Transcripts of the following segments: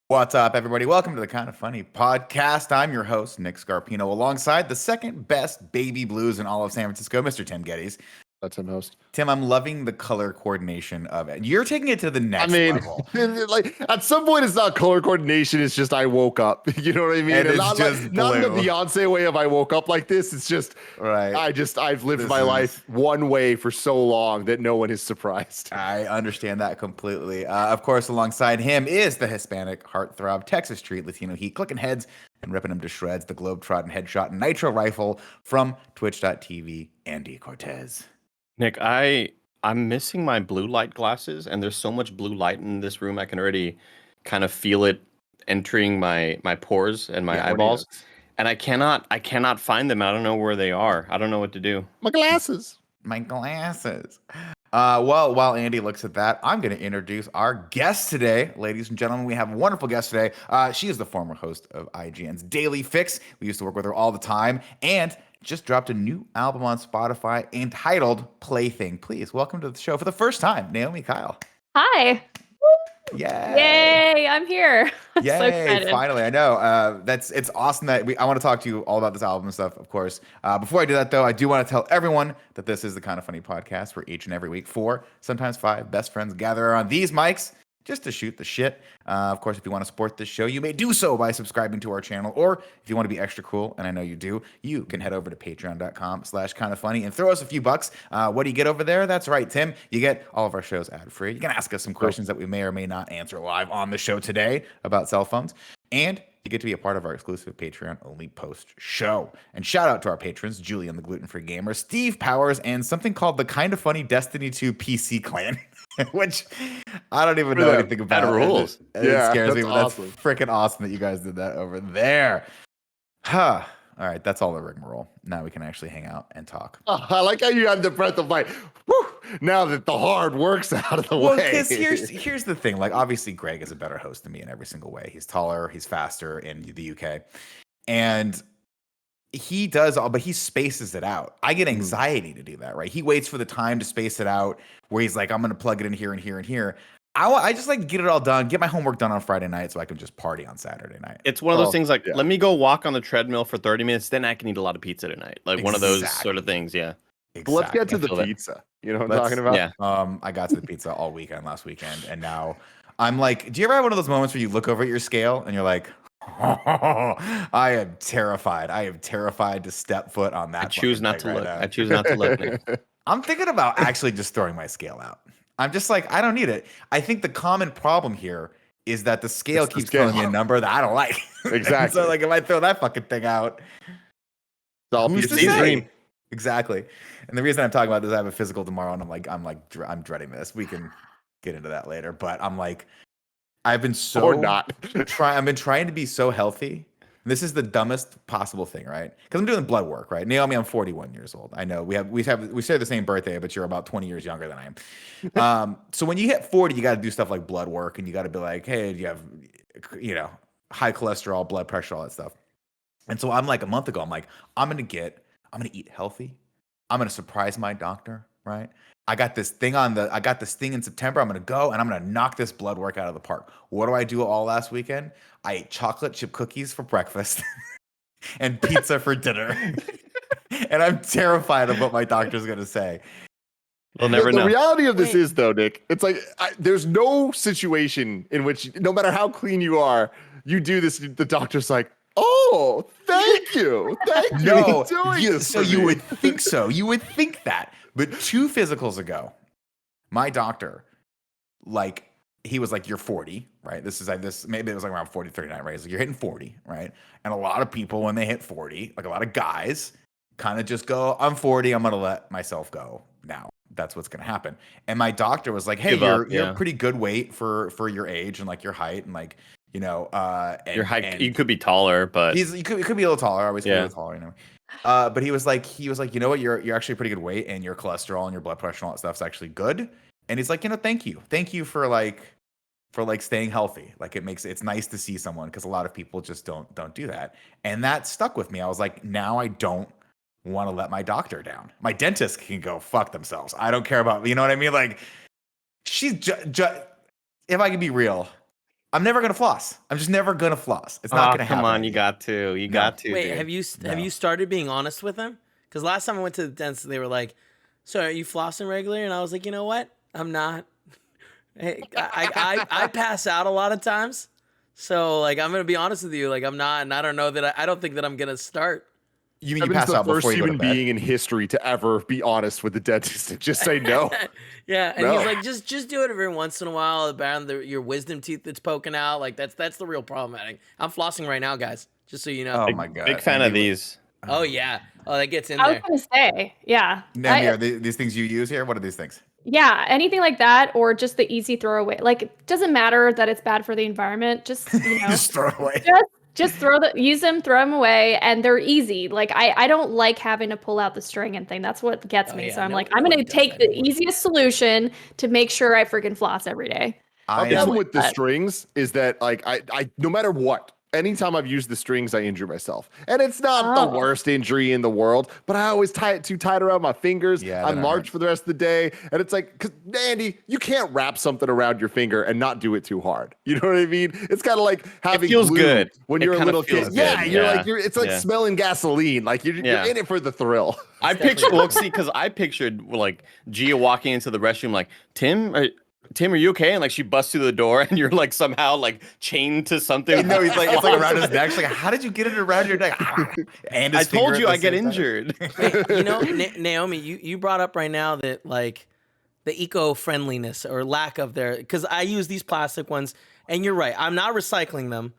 What's up, everybody? Welcome to the Kind of Funny podcast. I'm your host, Nick Scarpino, alongside the second best baby blues in all of San Francisco, Mr. Tim Geddes. That's him host. Tim, I'm loving the color coordination of it. You're taking it to the next I mean, level. like at some point, it's not color coordination. It's just I woke up. You know what I mean? And it's not just like, not in the blue. Beyonce way of I woke up like this. It's just Right. I've lived This my is- life one way for so long that no one is surprised. I understand that completely. Of course, alongside him is the Hispanic heartthrob, Texas Street Latino Heat, clicking heads and ripping them to shreds, the Globetrotting headshot nitro rifle from Twitch.tv, Andy Cortez. Nick, I'm missing my blue light glasses, and there's so much blue light in this room. I can already kind of feel it entering my pores and my eyeballs, and I cannot find them. I don't know where they are. I don't know what to do. My glasses. My glasses. Well, while Andy looks at that, I'm going to introduce our guest today. Ladies and gentlemen, we have a wonderful guest today. She is the former host of IGN's Daily Fix. We used to work with her all the time, and just dropped a new album on Spotify entitled Plaything. Please welcome to the show for the first time, Naomi Kyle. Hi. Yay, I'm here. I'm Yay, so excited. finally. I know. It's awesome that I want to talk to you all about this album and stuff, of course. Before I do that, though, I do want to tell everyone that this is the Kind of Funny podcast where each and every week, 4, sometimes 5 best friends gather on these mics just to shoot the shit. Of course, if you want to support this show, you may do so by subscribing to our channel, or if you want to be extra cool, and I know you do, you can head over to patreon.com/kindoffunny and throw us a few bucks. What do you get over there? That's right, Tim. You get all of our shows ad-free. You can ask us some questions that we may or may not answer live on the show today about cell phones, and you get to be a part of our exclusive Patreon-only post-show. And shout out to our patrons, Julian the Gluten-Free Gamer, Steve Powers, and something called the Kind of Funny Destiny 2 PC Clan, which I don't even know anything about. That rules. It Yeah, scares me, that's but awesome. that's freaking awesome that you guys did that over there. Huh. All right, that's all the rigmarole. Now we can actually hang out and talk. Oh, I like how you had the breath of like, whew, now that the hard work's out of the Well, way. because here's the thing. Like, obviously, Greg is a better host than me in every single way. He's taller, he's faster in the UK, and he does all, but he spaces it out. I get anxiety to do that, right? He waits for the time to space it out, where he's like, I'm going to plug it in here and here and here. I just like to get it all done, get my homework done on Friday night so I can just party on Saturday night. It's one of those things like, yeah. let me go walk on the treadmill for 30 minutes, then I can eat a lot of pizza tonight. Like one of those sort of things, yeah. But let's get to Exactly. the feel that. pizza. You know what I'm talking about? Yeah. I got to the pizza all weekend last weekend, and now I'm like, do you ever have one of those moments where you look over at your scale and you're like, I am terrified. I am terrified to step foot on that. I choose fucking not thing to right look. now. I choose not to look. Nick. I'm thinking about actually just throwing my scale out. I'm just like, I don't need it. I think the common problem here is that the scale It's the keeps scale. telling me a number that I don't like. Exactly. So like, if I throw that fucking thing out, It's all who's pizza to Easy say? dream. Exactly. And the reason I'm talking about this, I have a physical tomorrow, and I'm dreading this. We can get into that later, but I'm like, I've been so Or not. I've been trying to be so healthy. This is the dumbest possible thing, right? Because I'm doing blood work, right? Naomi, I'm 41 years old. I know we share the same birthday, but you're about 20 years younger than I am. So when you hit 40, you got to do stuff like blood work, and you got to be like, hey, do you have, high cholesterol, blood pressure, all that stuff. And so I'm like, a month ago, I'm like, I'm gonna eat healthy. I'm gonna surprise my doctor, right? I got this thing in September. I'm gonna go and I'm gonna knock this blood work out of the park. What do I do all last weekend? I ate chocolate chip cookies for breakfast and pizza for dinner. And I'm terrified of what my doctor's gonna say. We'll never The know. reality of this is, though, Nick, it's like there's no situation in which, no matter how clean you are, you do this. The doctor's like, "Oh, thank you, thank you." No, for doing this so for you me." would think so. You would think that. But 2 physicals ago, my doctor, like, he was like, you're 40, right? This is like this, maybe it was like around 40, 39, right? He's like, you're hitting 40, right? And a lot of people, when they hit 40, like a lot of guys, kind of just go, I'm 40, I'm gonna let myself go now. That's what's gonna happen. And my doctor was like, hey, Give up, you're yeah. pretty good weight for your age and like your height and like, and, Your height, and you could be taller, but you could be a little taller. I always could be a Yeah. little taller, But he was like, you know what? You're actually a pretty good weight, and your cholesterol and your blood pressure and all that stuff's actually good. And he's like, thank you for staying healthy. Like it's nice to see someone, because a lot of people just don't do that. And that stuck with me. I was like, now I don't want to let my doctor down. My dentist can go fuck themselves. I don't care about, you know what I mean? Like, she's if I can be real, I'm never gonna floss. I'm just never gonna floss. It's not gonna happen. Come on, Andy. you got to. You No. got to. Wait, dude. have you started being honest with them? Because last time I went to the dentist, they were like, "So are you flossing regularly?" And I was like, "You know what? I'm not. Hey, I pass out a lot of times, so like I'm gonna be honest with you. Like I'm not, and I don't know that I don't think that I'm gonna start." You mean you Kevin's pass the out first before you go to human bed? being in history to ever be honest with the dentist and just say no. Yeah, and No. he's like, just do it every once in a while around your wisdom teeth that's poking out. Like that's the real problem. I'm flossing right now, guys. Just so you know. Oh my god! Big fan of these. Oh yeah. Oh, that gets in I was there. gonna say, yeah. Naomi, are these things you use here? What are these things? Yeah, anything like that, or just the easy throwaway. Like, it doesn't matter that it's bad for the environment. Just Just throw it away. just use them, throw them away, and they're easy. Like, I don't like having to pull out the string and thing. That's what gets me. Yeah, So I'm like, nobody I'm gonna does take that the anymore. easiest solution to make sure I freaking floss every day. My I problem am, with the that. strings is that like I no matter what, anytime I've used the strings, I injure myself. And it's not the Oh. worst injury in the world, but I always tie it too tight around my fingers. Yeah, I that march hurts. for the rest of the day. And it's like, 'cause, Andy, you can't wrap something around your finger and not do it too hard. You know what I mean? It's kind of like having feels glue good. when It you're a kinda little kid. feels Yeah, good. you're Yeah. like it's like Yeah. smelling gasoline. Like you're Yeah. in it for the thrill. I pictured, well, see, because I pictured like Gia walking into the restroom, like, Tim, are you okay? And like she busts through the door, and you're like somehow like chained to something. No, he's like, it's like around his neck. She's like, how did you get it around your neck? And I his finger told at you the I get same time. injured. Wait, you know, Naomi, you brought up right now that like the eco-friendliness or lack of there, because I use these plastic ones, and you're right, I'm not recycling them,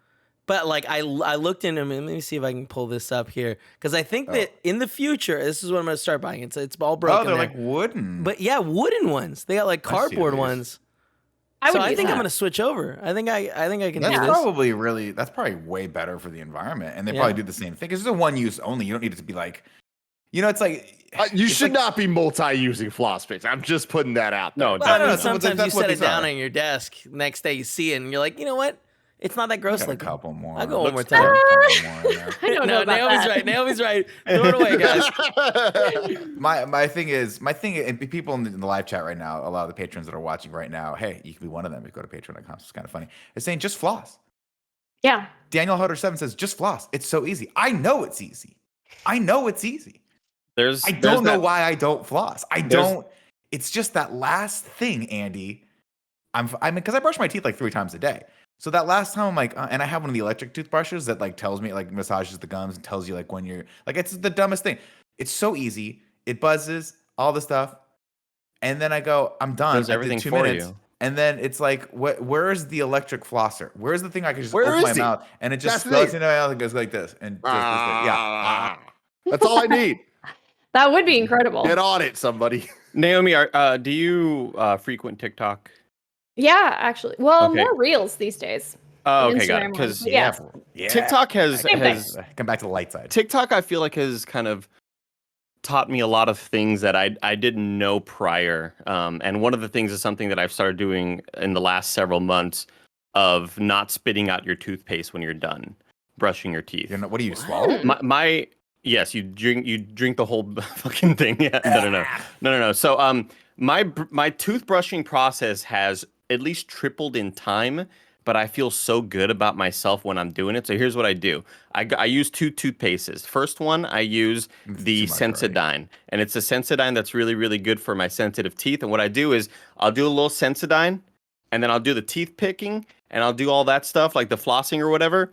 but like I looked into them, and let me see if I can pull this up here, because I think that in the future, this is what I'm gonna start buying. It's all broken. Oh, they're there. like wooden. But yeah, wooden ones. They got like I see cardboard these. ones. I So would I use think I'm that. gonna switch over. I think I can That's do this. probably really, that's probably way better for the environment. And they Yeah. probably do the same thing. Because it's a one use only. You don't need it to be like, it's like, You it's should like- not be multi-using floss picks. I'm just putting that out there. No, Well, I don't know. That's what Sometimes you set it these down are. on your desk. Next day you see it, and you're like, you know what? It's not that I gross. got a Like couple more. I'll go one more Looks time. like a couple more in there. I don't know No, about Naomi's that. right. Naomi's right. Throw it away, guys. My thing, and people in the live chat right now, a lot of the patrons that are watching right now, hey, you can be one of them. You go to patreon.com. It's kind of funny. It's saying just floss. Yeah. Daniel Hutter 7 says just floss. It's so easy. I know it's easy. I know it's easy. I don't know why I don't floss. It's just that last thing, Andy. I mean, because I brush my teeth like 3 times a day. So that last time I'm like, and I have one of the electric toothbrushes that like tells me, like massages the gums and tells you like when you're like, it's the dumbest thing. It's so easy. It buzzes, all the stuff. And then I go, I'm done. Does I did everything 2 for minutes. you. And then it's like, where's the electric flosser? Where's the thing I can just Where open is my he? mouth and it just That's goes me. into my mouth and goes like this and just yeah. That's all I need. That would be incredible. Get on it, somebody. Naomi, do you frequent TikTok? Yeah, actually. Well, Okay. more reels these days. Oh, And okay, got it. Instagram Because ones. Yeah. Yeah. TikTok has Same thing. Come back to the light side. TikTok, I feel like, has kind of taught me a lot of things that I didn't know prior. And one of the things is something that I've started doing in the last several months of not spitting out your toothpaste when you're done brushing your teeth. What do you swallow? My yes, you drink the whole fucking thing. Yeah, no. So my toothbrushing process has at least tripled in time, but I feel so good about myself when I'm doing it. So here's what I do. I use 2 toothpastes. First one, I use the too much already. Sensodyne, and it's a Sensodyne that's really, really good for my sensitive teeth. And what I do is I'll do a little Sensodyne, and then I'll do the teeth picking, and I'll do all that stuff like the flossing or whatever.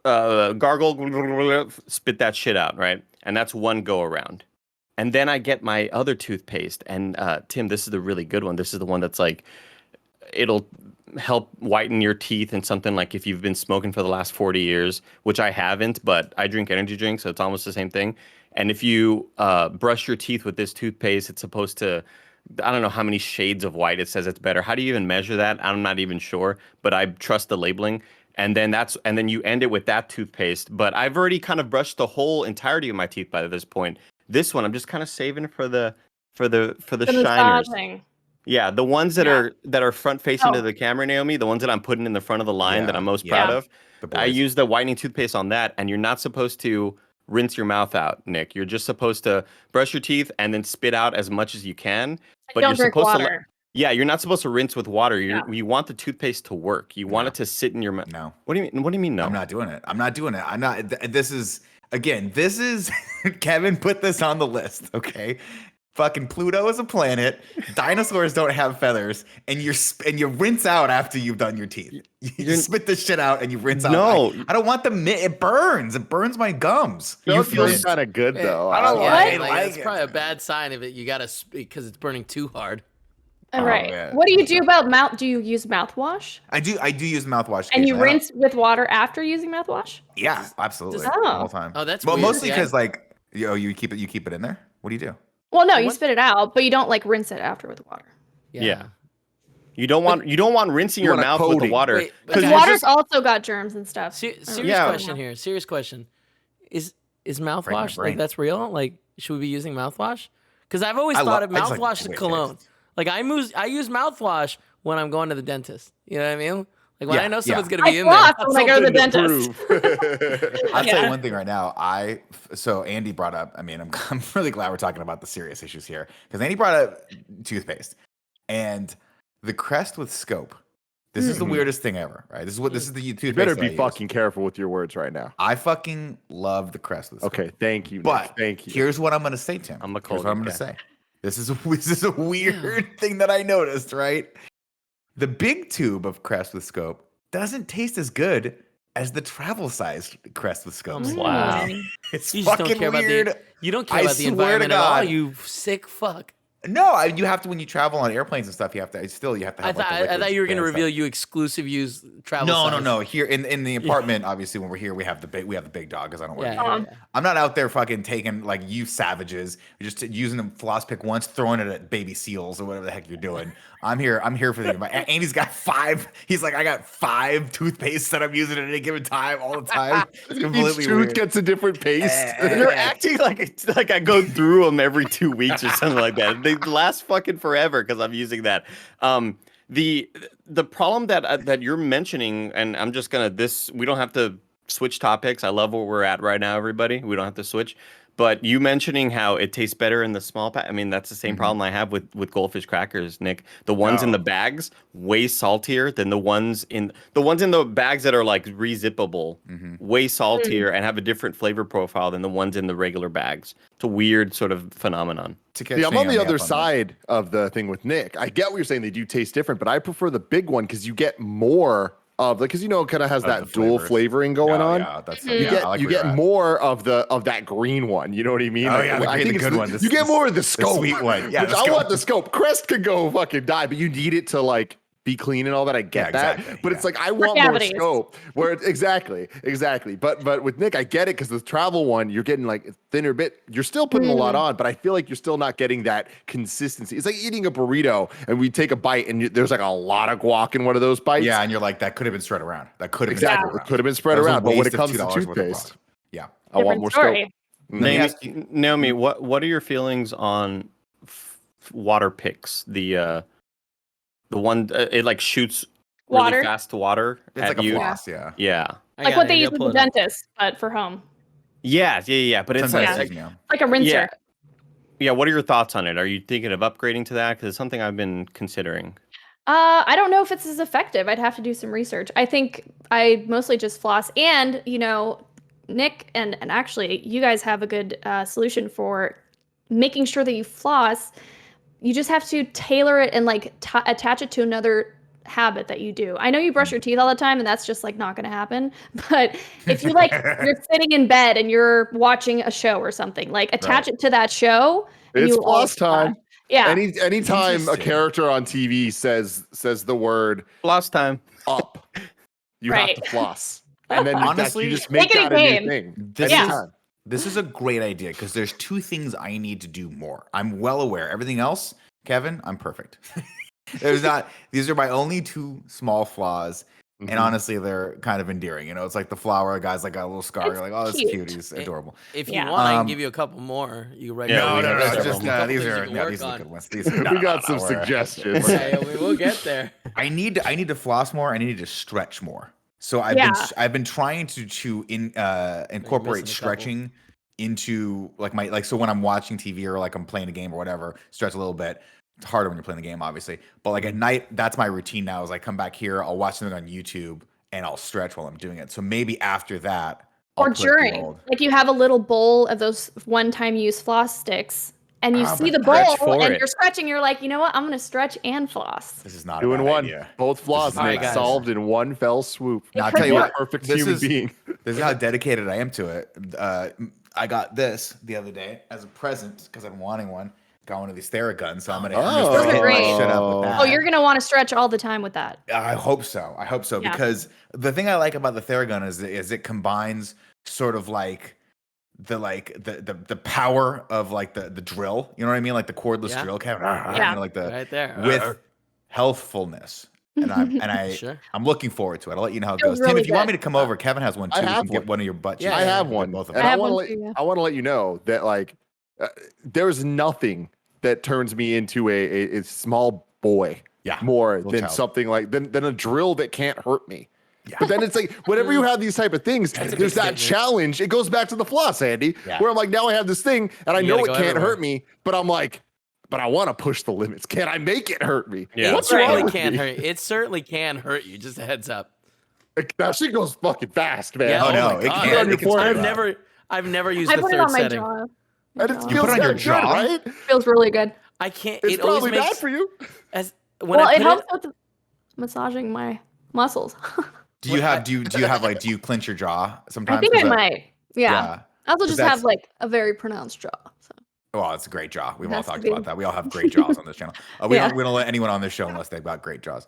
Gargle, spit that shit out, right? And that's one go around. And then I get my other toothpaste, and Tim, this is the really good one. This is the one that's like, it'll help whiten your teeth and something like if you've been smoking for the last 40 years, which I haven't, but I drink energy drinks, so it's almost the same thing. And if you brush your teeth with this toothpaste, it's supposed to, I don't know how many shades of white it says it's better. How do you even measure that? I'm not even sure, but I trust the labeling. And then you end it with that toothpaste. But I've already kind of brushed the whole entirety of my teeth by this point. This one I'm just kind of saving for the The shiners. massaging. Yeah, the ones that are front facing to Oh. the camera, Naomi, the ones that I'm putting in the front of the line that I'm most proud of. The I boys. use the whitening toothpaste on that, and you're not supposed to rinse your mouth out, Nick. You're just supposed to brush your teeth and then spit out as much as you can. But Don't you're drink supposed water. Yeah, you're not supposed to rinse with water. You want the toothpaste to work. You want it to sit in your mouth. No. What do you mean? What do you mean? No, I'm not doing it. I'm not doing it. I'm not. This is again. This is Kevin put this on the list. Okay. Fucking Pluto is a planet. Dinosaurs don't have feathers, and you rinse out after you've done your teeth. You spit this shit out and you rinse out. No, I don't want the it burns. It burns my gums. You feel kind of good though. I don't Like, like that's it. probably a bad sign of it. You gotta because it's burning too hard. All right. man. What do you do about mouth? Do you use mouthwash? I do use mouthwash. And you occasionally. rinse with water after using mouthwash? Yeah, absolutely. Just- all the time. Oh, that's well, weird. mostly Yeah. because like you keep it in there. What do you do? Well, no, you What? spit it out, but you don't like rinse it after with water. Yeah. You don't want rinsing You your want a mouth with the coating. water Wait, but Because guys, water's also got germs and stuff. Serious Yeah. question here. Serious question. Is mouthwash like brain. that's real? Like, should we be using mouthwash? Because I've always I thought of I just like mouthwash the way as it cologne. tastes. Like I use mouthwash when I'm going to the dentist. You know what I mean? Like when Yeah, I know yeah. someone's gonna I be in there. floss when I go to the Something to dentist. prove. I'll tell Yeah. you one thing right now. So Andy brought up. I mean, I'm really glad we're talking about the serious issues here because Andy brought up toothpaste and the Crest with scope. This is the weirdest thing ever, right? This is the toothpaste. You better that I be use. fucking careful with your words right now. I fucking love the Crest with scope. Okay, thank you. Nick. But thank you. here's what I'm gonna say, Tim. I'm a Here's what I'm gonna Colgate say. This is a weird thing that I noticed, right? The big tube of Crest with scope doesn't taste as good as the travel sized Crest with scope. Oh my Wow. Mm. It's You just fucking don't care weird. about you don't care I about the swear to environment at all. God. You sick fuck. No, you have to when you travel on airplanes and stuff. You have to I have. Like, thought the I liquids thought you were gonna there and reveal stuff. you exclusive use travel. No, size. no. Here in the apartment, obviously, when we're here, we have the big dog because I don't work. Yeah, here. yeah, yeah. I'm not out there fucking taking like you savages, just using the floss pick once, throwing it at baby seals or whatever the heck you're doing. I'm here for the environment. Andy's got 5. He's like, I got 5 toothpastes that I'm using at any given time, all the time. It's completely Each tooth weird. gets a different paste. You're acting like I go through them every 2 weeks or something like that. They last fucking forever because I'm using that. The problem that you're mentioning, and I'm just gonna we don't have to switch topics. I love where we're at right now, everybody. We don't have to switch. But you mentioning how it tastes better in the small pack. I mean, that's the same problem I have with goldfish crackers, Nick. The ones in the bags way saltier than the ones in the bags that are like re-zippable, way saltier and have a different flavor profile than the ones in the regular bags. It's a weird sort of phenomenon. To See, I'm on the other up on side of the thing with Nick. I get what you're saying; they do taste different, but I prefer the big one because you get more of because it kind of has Of that the dual flavors. flavoring going on. Yeah, that's You yeah, get I like you where get you're at. more of that green one. You know what I mean? Oh, yeah, I the think it's good the- one. You get more of the scope, sweet one. Yeah, which the I scope. want the scope. Crest could go fucking die, but you need it to like be clean and all that. I get Yeah, that, exactly, but yeah. it's like I want more cavities. scope. Where exactly. But with Nick, I get it because the travel one, you're getting like a thinner bit. You're still putting a lot on, but I feel like you're still not getting that consistency. It's like eating a burrito and we take a bite and there's like a lot of guac in one of those bites. Yeah, and you're like, that could have been spread around. That could have exactly. been It could have been spread around, but when it comes to toothpaste, yeah. I want Different more story. scope. Let me ask you- Naomi, what are your feelings on water picks? The one it like shoots Water? really fast water It's at like a you. floss, yeah. Yeah. I Like got what it. they Maybe use I'll with pull the it up. dentist, but for home. Yeah. But it's Sometimes like, yeah. Like a rinser. Yeah. Yeah, what are your thoughts on it? Are you thinking of upgrading to that? Because it's something I've been considering. I don't know if it's as effective. I'd have to do some research. I think I mostly just floss. And, Nick and actually, you guys have a good solution for making sure that you floss. You just have to tailor it and like attach it to another habit that you do. I know you brush your teeth all the time and that's just like not going to happen. But if you like, you're sitting in bed and you're watching a show or something, like attach it to that show. And It's you will always floss time. Yeah. Anytime a Interesting. character on TV says the word Last time. up, you Right. have to floss. And then Honestly, you just make make it a that a new game. thing. This Yeah. is this is a great idea because there's 2 things I need to do more. I'm well aware. Everything else, Kevin, I'm perfect. There's not. These are my only 2 small flaws, and honestly, they're kind of endearing. It's like the flower guy's like got a little scar. It's You're like, oh, that's cute. cute. He's adorable. If you Yeah. want, I can Um, give you a couple more. You write Yeah, down. we have It's several just more. these Things are you can no, work these are the on. good ones. These We got some suggestions. Okay, we'll get there. I need to floss more. I need to stretch more. So Yeah. I've been trying to incorporate couple. stretching into like so when I'm watching TV or like I'm playing a game or whatever, stretch a little bit. It's harder when you're playing the game, obviously. But like at night, that's my routine now. Is I come back here, I'll watch something on YouTube, and I'll stretch while I'm doing it. So maybe after that, or during, like you have a little bowl of those one-time use floss sticks, and you see the bowl, and you're stretching. You're like, you know what? I'm gonna stretch and floss. This is not 2 a in bad 1. idea. Both floss solved in one fell swoop. Now, I'll tell you what, perfect human being. This is how dedicated I am to it. I got this the other day as a present because I'm wanting one. Got one of these Theraguns, so I'm gonna Those are great. shit up with that. Oh, you're gonna want to stretch all the time with that. I hope so. Yeah. Because the thing I like about the Theragun is it combines sort of like the power of like the drill. You know what I mean? Like the cordless drill, kind of, you know, like the right there with healthfulness. And I'm looking forward to it. I'll let you know how it goes. Really Tim, if you want good. me to come over, Kevin has one too. I have We can get one of your butt cheeks. Yeah, I have one. Both of And them. I want to let you know that like there's nothing that turns me into a small boy more than something like than a drill that can't hurt me. Yeah. But then it's like whenever you have these type of things, there's that challenge. It goes back to the floss, Andy, where I'm like, now I have this thing and I know it can't hurt me, but I'm like, but I want to push the limits. Can I make it hurt me? Yeah. What's wrong with can't me? hurt. It certainly can hurt you. Just a heads up. That shit goes fucking fast, man. Yeah, Oh no, it can. I've never used I the put it third on my setting. jaw. And it You feels put it on your good, jaw? right? Feels really good. I can't. It's It always probably makes bad for you. as when Well, I it put helps with massaging my muscles. Do you have do you clench your jaw sometimes? I think I might. Yeah. I also just that's- have like a very pronounced jaw. So. Well, it's a great jaw. We've all Has to talked be. about that. We all have great jaws on this channel. We don't let anyone on this show unless they've got great jaws.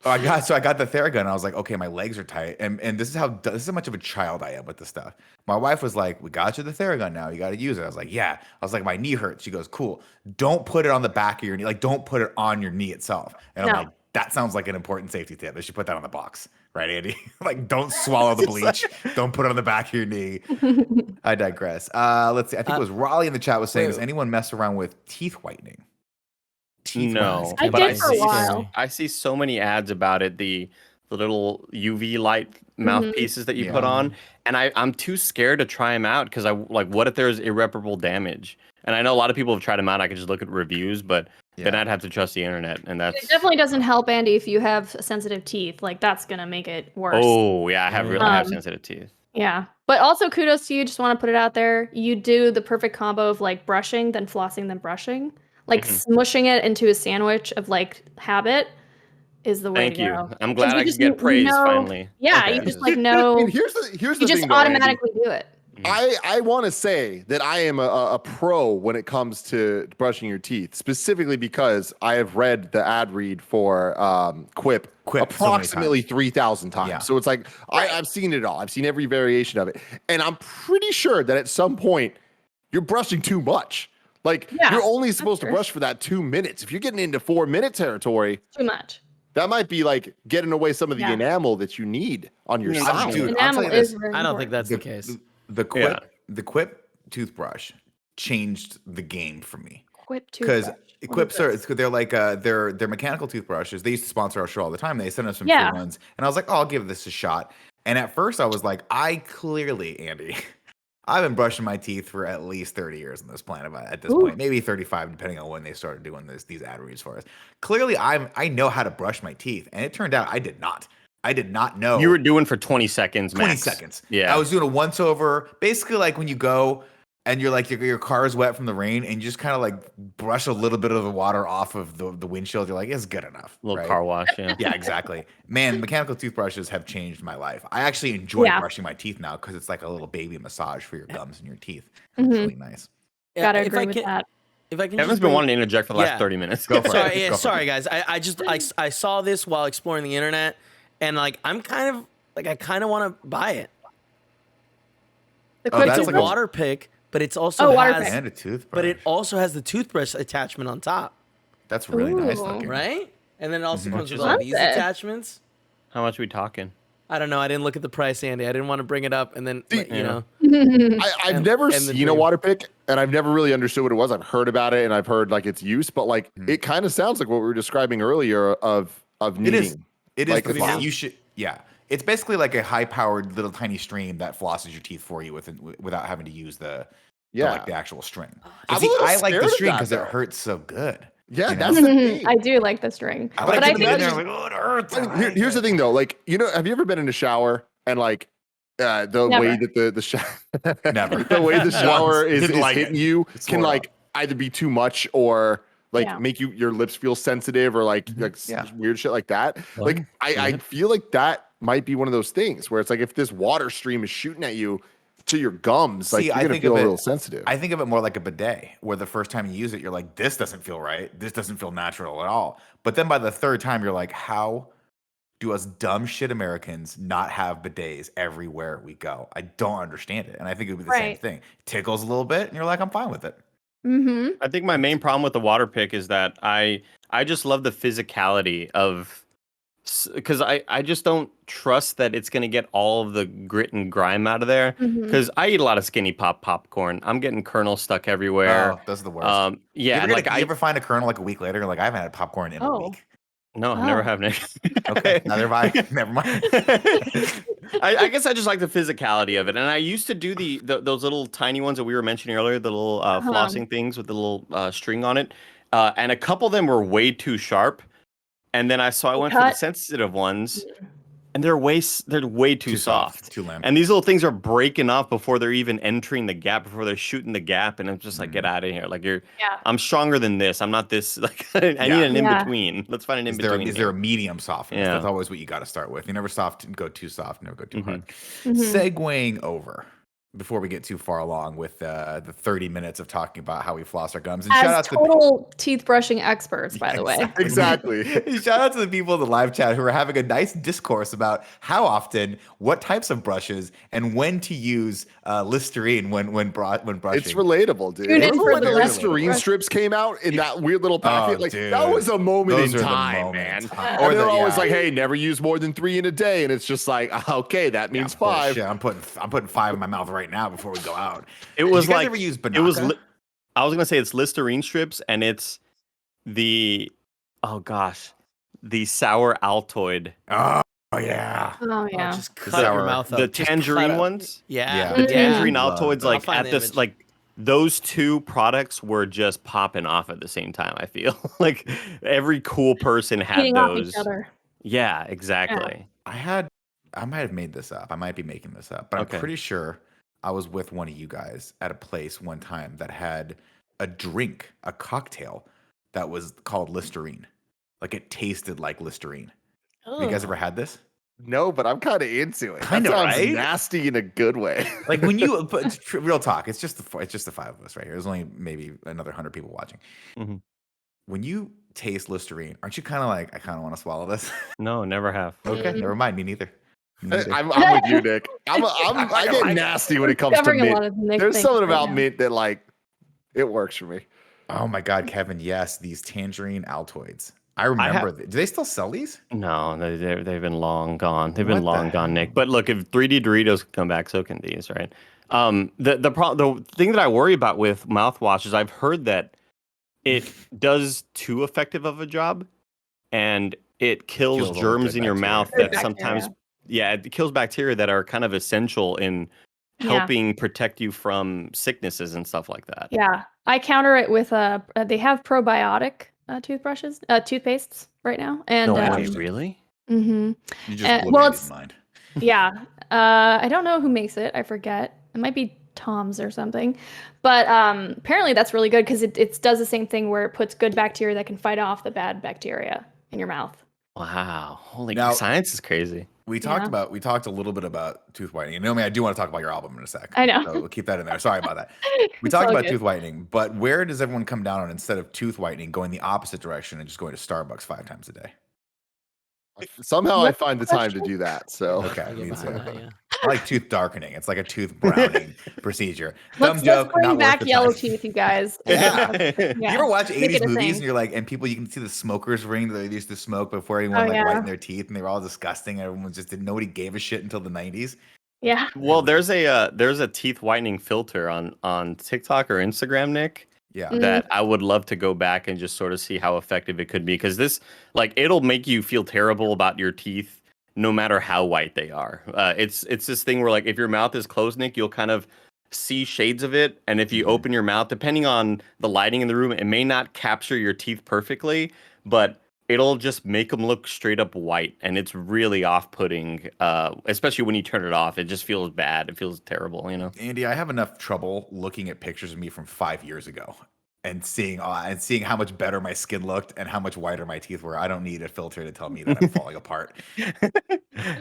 I got the Theragun. And I was like, okay, my legs are tight, and this is how much of a child I am with this stuff. My wife was like, we got you the Theragun now. You got to use it. I was like, yeah. I was like, my knee hurts. She goes, cool. Don't put it on the back of your knee. Like, don't put it on your knee itself. And I'm like, that sounds like an important safety tip. They should put that on the box, right, Andy? Like, don't swallow the bleach. Don't put it on the back of your knee. I digress. Let's see. I think it was Raleigh in the chat was saying, does anyone mess around with teeth whitening? No, I but did for a while. I see so many ads about it. The little UV light mouthpieces that you put on, and I'm too scared to try them out because what if there's irreparable damage? And I know a lot of people have tried them out. I could just look at reviews, but then I'd have to trust the internet, and It definitely doesn't help, Andy, if you have sensitive teeth. Like that's gonna make it worse. Oh yeah, I have sensitive teeth. Yeah, but also kudos to you. Just want to put it out there. You do the perfect combo of like brushing, then flossing, then brushing. Like smushing it into a sandwich of like habit is the way Thank to you. go. I'm glad I can get praise finally. Yeah, Okay. you just like know. I mean, here's the You thing, just though, Andy. automatically do it. I want to say that I am a pro when it comes to brushing your teeth, specifically because I have read the ad read for Quip approximately 3,000 times. Yeah. So it's like I've seen it all. I've seen every variation of it, and I'm pretty sure that at some point you're brushing too much. Like you're only supposed to brush for that 2 minutes. If you're getting into 4-minute territory, Too much. that might be like getting away some of the enamel that you need on your side. Dude, I'll tell Enamel you this. is very I don't think important. that's the case. The Quip toothbrush changed the game for me. Quip Because toothbrush. Quips they're like they're mechanical toothbrushes. They used to sponsor our show all the time. They sent us some free ones, and I was like, oh, I'll give this a shot. And at first, I was like, Andy, I've been brushing my teeth for at least 30 years on this planet at this point, maybe 35, depending on when they started doing these ad reads for us. Clearly, I know how to brush my teeth, and it turned out I did not. I did not know. You were doing for 20 seconds, 20 max. seconds. Yeah. I was doing a once over, basically like when you go and you're like your car is wet from the rain, and you just kind of like brush a little bit of the water off of the windshield. You're like, it's good enough. Little car wash, yeah. Yeah, exactly. Man, mechanical toothbrushes have changed my life. I actually enjoy brushing my teeth now because it's like a little baby massage for your gums and your teeth. It's really nice. Gotta if agree I with can, that. If I can Kevin's just been bring- wanting to interject for the last 30 minutes. Go for it. Sorry, Go for sorry it. guys. I saw this while exploring the internet, and like I kind of want to buy it. The Oh, Quip that's It's a like a- water pick, but it's also water has, pick. And a toothbrush. but it also has the toothbrush attachment on top, That's really nice Ooh. looking. right? And then it also comes with Love all these it. attachments. How much are we talking? I don't know. I didn't look at the price, Andy. I didn't want to bring it up, and then you know. I've And- never and the seen a dream. water pick, and I've never really understood what it was. I've heard about it, and I've heard like its use, but like it kind of sounds like what we were describing earlier of It is. kneading. It is. Like the the floss. floss. You should. Yeah. It's basically like a high-powered little tiny stream that flosses your teeth for you without having to use the actual string. But I'm a see, little I like scared the of string that, because it though. hurts so good. Yeah, You know? that's the thing. I do like the string. I But like I to be in think there like, oh, it hurts. Here's the thing though, like, have you ever been in a shower and like the Never. way that the shower Never. the way the shower Once. is Didn't like hitting it. you It can swore like either be too much or like Yeah. make your lips feel sensitive or like Yeah. weird shit like that. What? Like I feel like that might be one of those things where it's like if this water stream is shooting at you to your gums, like See, you're I gonna think feel of a it- little sensitive. I think of it more like a bidet, where the first time you use it, you're like, this doesn't feel right. This doesn't feel natural at all. But then by the third time, you're like, how do us dumb shit Americans not have bidets everywhere we go? I don't understand it. And I think it would be the same Right. thing. Tickles a little bit, and you're like, I'm fine with it. Mm-hmm. I think my main problem with the water pick is that I just love the physicality of, because I just don't trust that it's gonna get all of the grit and grime out of there. Mm-hmm. Because I eat a lot of skinny popcorn. I'm getting kernels stuck everywhere. Oh, those are the worst. Yeah, you ever, like you ever find a kernel like a week later? You're like, I haven't had popcorn in a Oh. week. no, I never Oh. have, Nick. Okay, neither have I. Never mind. I guess I just like the physicality of it, and I used to do those little tiny ones that we were mentioning earlier, the little flossing things with the little string on it, and a couple of them were way too sharp, and then I went for the Cut. sensitive ones, and they're way too soft. Too limp. And these little things are breaking off before they're even entering the gap, before they're shooting the gap, and I'm just like, get out of here! Like Yeah. I'm stronger than this. I'm not this. Like I need an in Yeah. between. Let's find an in Is there, between. is there a medium softness? Yeah. That's always what you got to start with. You never go too soft, never go too hard. Mhm. Segueing over before we get too far along with the 30 minutes of talking about how we floss our gums. And shout out As to total teeth brushing experts, by the way. Exactly. Shout out to the people in the live chat who are having a nice discourse about how often, what types of brushes, and when to use Listerine when brushing. It's relatable, dude. Tune in Remember for when the the Listerine brush. strips came out in that weird little packet? Oh, like dude. that was a moment Those in are the time, moment man. in time. Or Or they're the- always yeah. like, "Hey, never use more than 3 in a day," and it's just like, okay, that means 5. Bullshit. I'm putting 5 in my mouth right now before we go out. It was Did you guys like ever use it was. Banaka? I was gonna say it's Listerine strips, and it's the the sour Altoid, Oh yeah. Oh, yeah. Just cut Sour- your mouth up. the Just tangerine cut up. ones. Yeah. Yeah. The Mhm. tangerine Love Altoids, that. like I'll find at the this, image. like those two products were just popping off at the same time. I feel like every cool person had Feeding off those. each other. Yeah, exactly. I might have made this up. I might be making this up, but Okay. I'm pretty sure I was with one of you guys at a place one time that had a drink, a cocktail that was called Listerine. Like it tasted like Listerine. Have you guys ever had this? No, but I'm kind of into it. Kinda, that sounds right? nasty in a good way. Like when you real talk, it's just the 5 of us right here. There's only maybe another 100 people watching. Mhm. When you taste Listerine, aren't you kind of like, I kind of want to swallow this? No, never have. Okay, never mind. Me neither. Me neither. I'm with you, Nick. I get nasty when it comes to Covering a mint. lot of Nick There's things something right about now. mint that like it works for me. Oh my God, Kevin! Yes, these tangerine Altoids. I remember. Do they still sell these? No, they've been long gone. They've been What the long gone, Nick. hell? But look, if 3D Doritos can come back, so can these, right? The thing that I worry about with mouthwash is I've heard that it does too effective of a job, and it kills Kills all the germs good in your bacteria. mouth Good that sometimes, bacteria. it kills bacteria that are kind of essential in Yeah. helping protect you from sicknesses and stuff like that. Yeah. I counter it with they have probiotic toothpastes right now. And No way, interesting. really? mhm. You just blew well, Andy's it's- mind. Yeah. I don't know who makes it. I forget. It might be Tom's or something. But apparently that's really good because it does the same thing where it puts good bacteria that can fight off the bad bacteria in your mouth. Wow, holy Now- science is crazy. We Yeah. talked a little bit about tooth whitening. And Naomi, I do want to talk about your album in a sec. I know. So we'll keep that in there. Sorry about that. We It's talked all about good. tooth whitening, but where does everyone come down on instead of tooth whitening, going the opposite direction and just going to Starbucks 5 times a day? Somehow I What's find the the time to question? do that. So Okay, I me get too. behind that, yeah. I like tooth darkening. It's like a tooth browning procedure. Let's Dumb joke. bring not back worth the yellow time. teeth, you guys. Yeah. Yeah. You ever watch Make 80s it a movies thing. and you're like, and people, you can see the smokers ring that they used to smoke before anyone Oh, like yeah. whitened their teeth, and they were all disgusting. Everyone just didn't, nobody gave a shit until the 90s. Yeah. Well, there's a teeth whitening filter on TikTok or Instagram, Nick, Yeah. Mm. that I would love to go back and just sort of see how effective it could be, because this, like, it'll make you feel terrible about your teeth no matter how white they are. It's this thing where, like, if your mouth is closed, Nick, you'll kind of see shades of it, and if you open your mouth, depending on the lighting in the room, it may not capture your teeth perfectly, but it'll just make them look straight up white, and it's really off-putting. Especially when you turn it off, it just feels bad. It feels terrible, you know. Andy, I have enough trouble looking at pictures of me from 5 years ago and seeing how much better my skin looked and how much whiter my teeth were. I don't need a filter to tell me that I'm falling apart.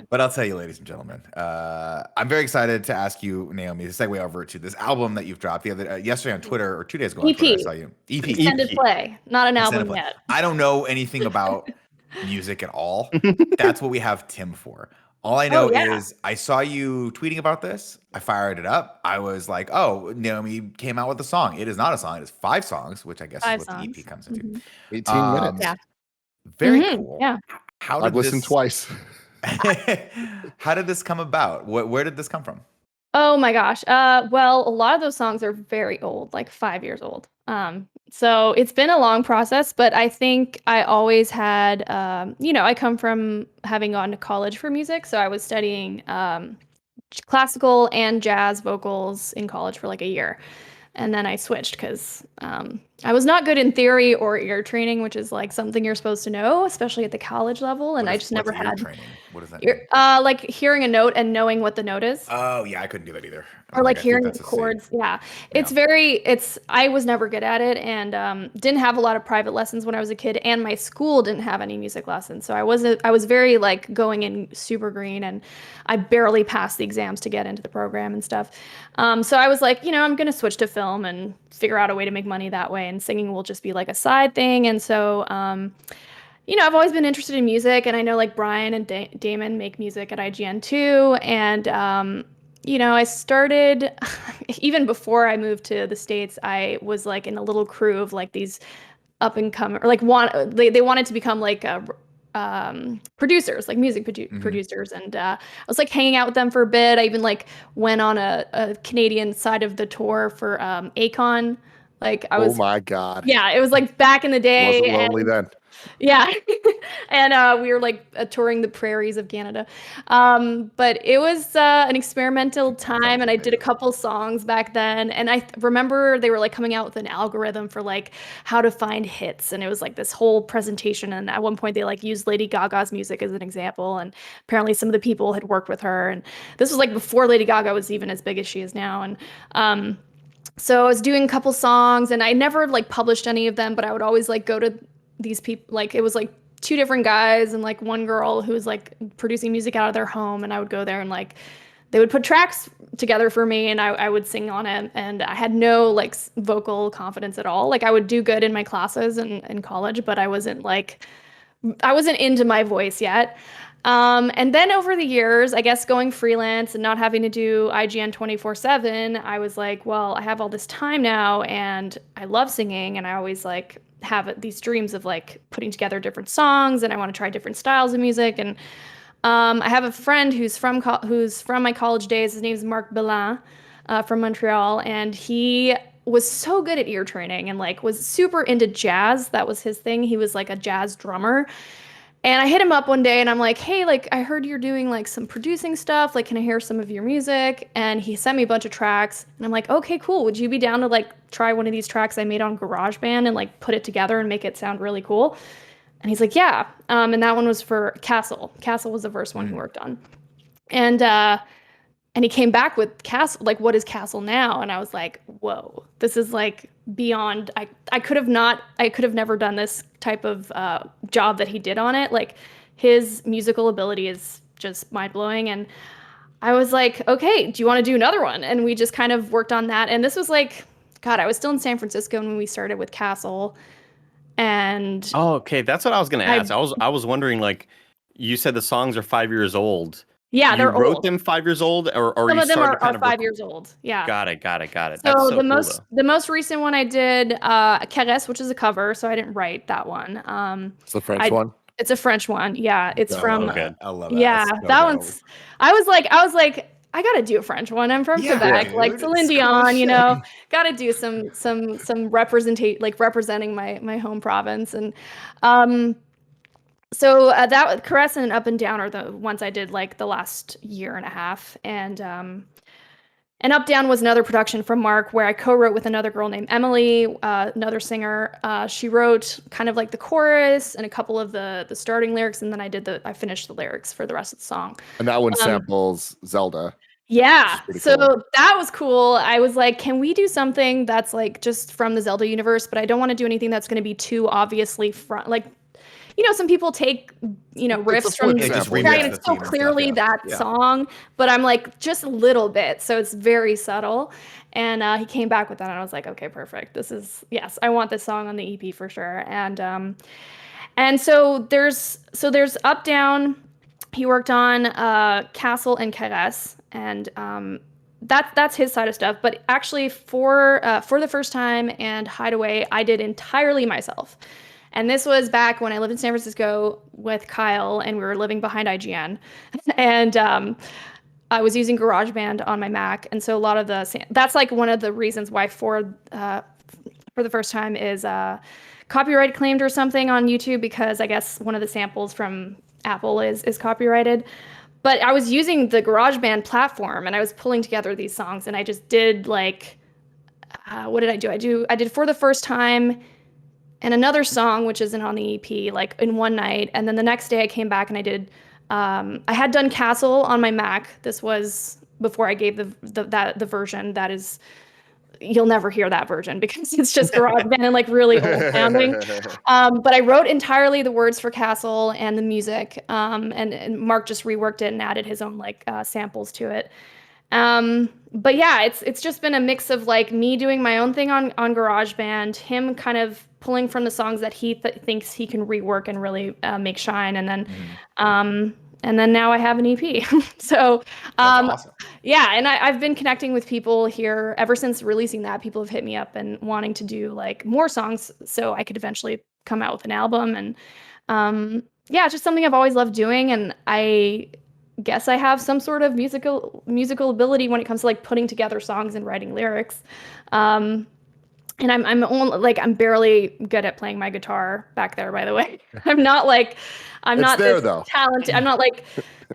But I'll tell you, ladies and gentlemen, I'm very excited to ask you, Naomi, to segue over to this album that you've dropped yesterday on Twitter, or 2 days ago on Twitter. I saw you. EP. Extended play, not an Extended album play. yet. I don't know anything about music at all. That's what we have Tim for. All I know is I saw you tweeting about this. I fired it up. I was like, oh, Naomi came out with a song. It is not a song. It is 5 songs, which I guess is what the EP comes into. 18 minutes. Yeah. Very cool. Yeah. I've listened twice. How did this come about? Where did this come from? Oh my gosh. Well, a lot of those songs are very old, like 5 years old. So it's been a long process, but I think I always had, I come from having gone to college for music. So I was studying classical and jazz vocals in college for like a year. And then I switched because I was not good in theory or ear training, which is like something you're supposed to know, especially at the college level. And I just never had training. What does that mean? Like hearing a note and knowing what the note is. Oh yeah, I couldn't do that either. Or like hearing chords. Yeah. I was never good at it, and didn't have a lot of private lessons when I was a kid, and my school didn't have any music lessons. So I was very like going in super green, and I barely passed the exams to get into the program and stuff. So I was like, I'm going to switch to film and figure out a way to make money that way, and singing will just be like a side thing. And so, I've always been interested in music, and I know like Brian and Damon make music at IGN too. And, I started even before I moved to the States. I was like in a little crew of like these up and coming, or like they wanted to become like producers, like music producers, and I was like hanging out with them for a bit. I even like went on a Canadian side of the tour for Akon. Like I was. Oh my God. Yeah, it was like back in the day. Wasn't lonely then. Yeah. And we were like touring the prairies of Canada. But it was an experimental time, and I did a couple songs back then. And I remember they were like coming out with an algorithm for like how to find hits. And it was like this whole presentation. And at one point they like used Lady Gaga's music as an example. And apparently some of the people had worked with her. And this was like before Lady Gaga was even as big as she is now. And so I was doing a couple songs, and I never like published any of them, but I would always like go to these people, like it was like 2 different guys and like one girl who was like producing music out of their home, and I would go there and like they would put tracks together for me, and I would sing on it, and I had no like vocal confidence at all. Like I would do good in my classes in college, but I wasn't into my voice yet. And then over the years, I guess going freelance and not having to do IGN 24/7, I was like, well, I have all this time now, and I love singing, and I always like have these dreams of like putting together different songs, and I want to try different styles of music. And I have a friend who's from my college days. His name's Marc Belin, from Montreal, and he was so good at ear training and like was super into jazz. That was his thing. He was like a jazz drummer. And I hit him up one day, and I'm like, hey, like, I heard you're doing like some producing stuff. Like, can I hear some of your music? And he sent me a bunch of tracks, and I'm like, okay, cool. Would you be down to like try one of these tracks I made on GarageBand and like put it together and make it sound really cool? And he's like, yeah. And that one was for Castle. Castle was the first one he worked on. And he came back with Castle, like, what is Castle now? And I was like, whoa, this is like beyond, I could have never done this type of job that he did on it. Like his musical ability is just mind blowing. And I was like, okay, do you want to do another one? And we just kind of worked on that. And this was like, God, I was still in San Francisco when we started with Castle. And oh, okay, that's what I was going to ask. I was wondering, like, you said the songs are 5 years old. Yeah, they're wrote old. them 5 years old, or some you of them started are 5 years old. Yeah. Got it. So, That's the most recent one I did, Caresse, which is a cover, so I didn't write that one. It's the French one. It's a French one. Yeah, it's from. Okay. I love that. Yeah, that one's. I was like, I gotta do a French one. I'm from Quebec, dude, like Celine Dion. Gotta do some representing my home province. And so that Caress and Up and Down are the ones I did like the last year and a half. And And Up Down was another production from Mark where I co-wrote with another girl named Emily, another singer. She wrote kind of like the chorus and a couple of the starting lyrics, and then I finished the lyrics for the rest of the song. And that one samples Zelda. Yeah, so cool. that was cool. I was like, can we do something that's like just from the Zelda universe, but I don't want to do anything that's going to be too obviously front, like, some people take, riffs from just and remix it's so the theme and clearly stuff, yeah. that song, but I'm like, just a little bit, so it's very subtle. And he came back with that, and I was like, okay, perfect. Yes, I want this song on the EP for sure. And so there's Up Down. He worked on Castle and Caresse, and that's his side of stuff. But actually, for the first time and Hideaway, I did entirely myself. And this was back when I lived in San Francisco with Kyle, and we were living behind IGN. And I was using GarageBand on my Mac, and so a lot of that's like one of the reasons why for the first time is copyright claimed or something on YouTube, because I guess one of the samples from Apple is copyrighted. But I was using the GarageBand platform, and I was pulling together these songs, and I just did like, what did I do? I did For the First Time and another song, which isn't on the EP, like in one night. And then the next day I came back and I did, I had done Castle on my Mac. This was before I gave the version that is, you'll never hear that version because it's just GarageBand and like really old sounding. But I wrote entirely the words for Castle and the music, and Mark just reworked it and added his own like samples to it. But yeah, it's just been a mix of like me doing my own thing on GarageBand, him kind of pulling from the songs that he thinks he can rework and really make shine, and then now I have an EP. So Awesome. yeah, and I've been connecting with people here ever since releasing that. People have hit me up and wanting to do like more songs so I could eventually come out with an album. And yeah, it's just something I've always loved doing, and I guess I have some sort of musical ability when it comes to like putting together songs and writing lyrics. And I'm barely good at playing my guitar back there, by the way. I'm not talented. I'm not like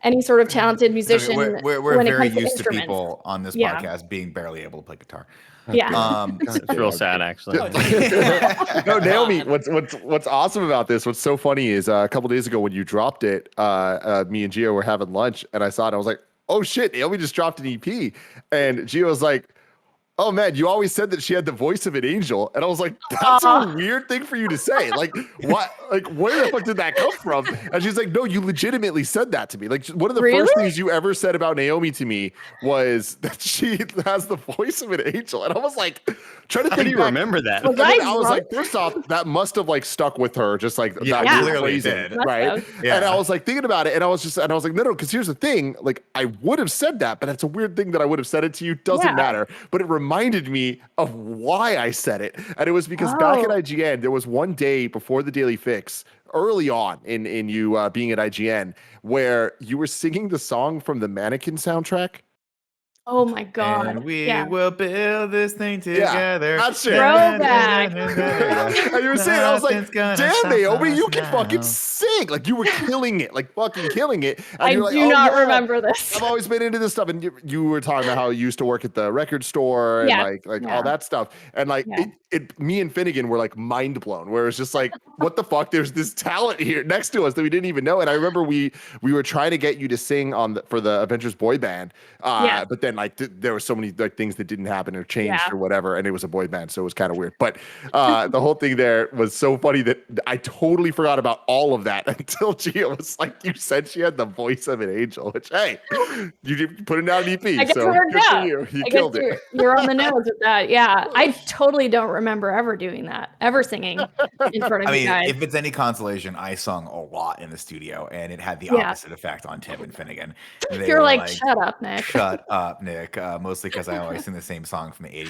any sort of talented musician. We're when it very comes to used to instruments. people on this Yeah. podcast being barely able to play guitar. Yeah. It's real sad, actually. No, Naomi, what's awesome about this, what's so funny is a couple days ago when you dropped it, me and Gio were having lunch, and I saw it, and I was like, oh shit, Naomi just dropped an EP. And Gio was like, oh man, you always said that she had the voice of an angel. And I was like, that's a weird thing for you to say. Like, what? Like, where the fuck did that come from? And she's like, no, you legitimately said that to me. Like, one of the first things you ever said about Naomi to me was that she has the voice of an angel. And I was like, trying to think. How do you remember that? And then I was like, first off, that must have like stuck with her, just like that clearly did, right? Yeah. And I was like thinking about it, and I was like, no, because here's the thing, like I would have said that, but it's a weird thing that I would have said it to you. Doesn't matter. But it reminded me of why I said it, and it was because back at IGN, there was one day before the Daily Fix, early on in you being at IGN, where you were singing the song from the Mannequin soundtrack. Oh my god! And we will build this thing together. That's it. Throwback. And you were saying, I was like, damn, Naomi, you can fucking sing. Like, you were killing it, like fucking killing it. And I you're like, do not remember this. I've always been into this stuff. And you were talking about how you used to work at the record store and like all that stuff. And like me and Finnegan were like mind blown, where it's just like, what the fuck? There's this talent here next to us that we didn't even know. And I remember we were trying to get you to sing for the Avengers boy band. But then like there were so many like things that didn't happen or changed or whatever, and it was a boy band, so it was kind of weird. But the whole thing there was so funny that I totally forgot about all of that until Gio was like, you said she had the voice of an angel, which hey, you did put it down an EP. I guess so it worked good out. for you. You killed it. You're on the nose with that. Yeah. I totally don't remember ever doing that, ever singing in front of you guys. If it's any consolation, I sung a lot in the studio, and it had the opposite effect on Tim and Finnegan. You're like, shut up, Nick. Shut up, Nick. Mostly because I always sing the same song from the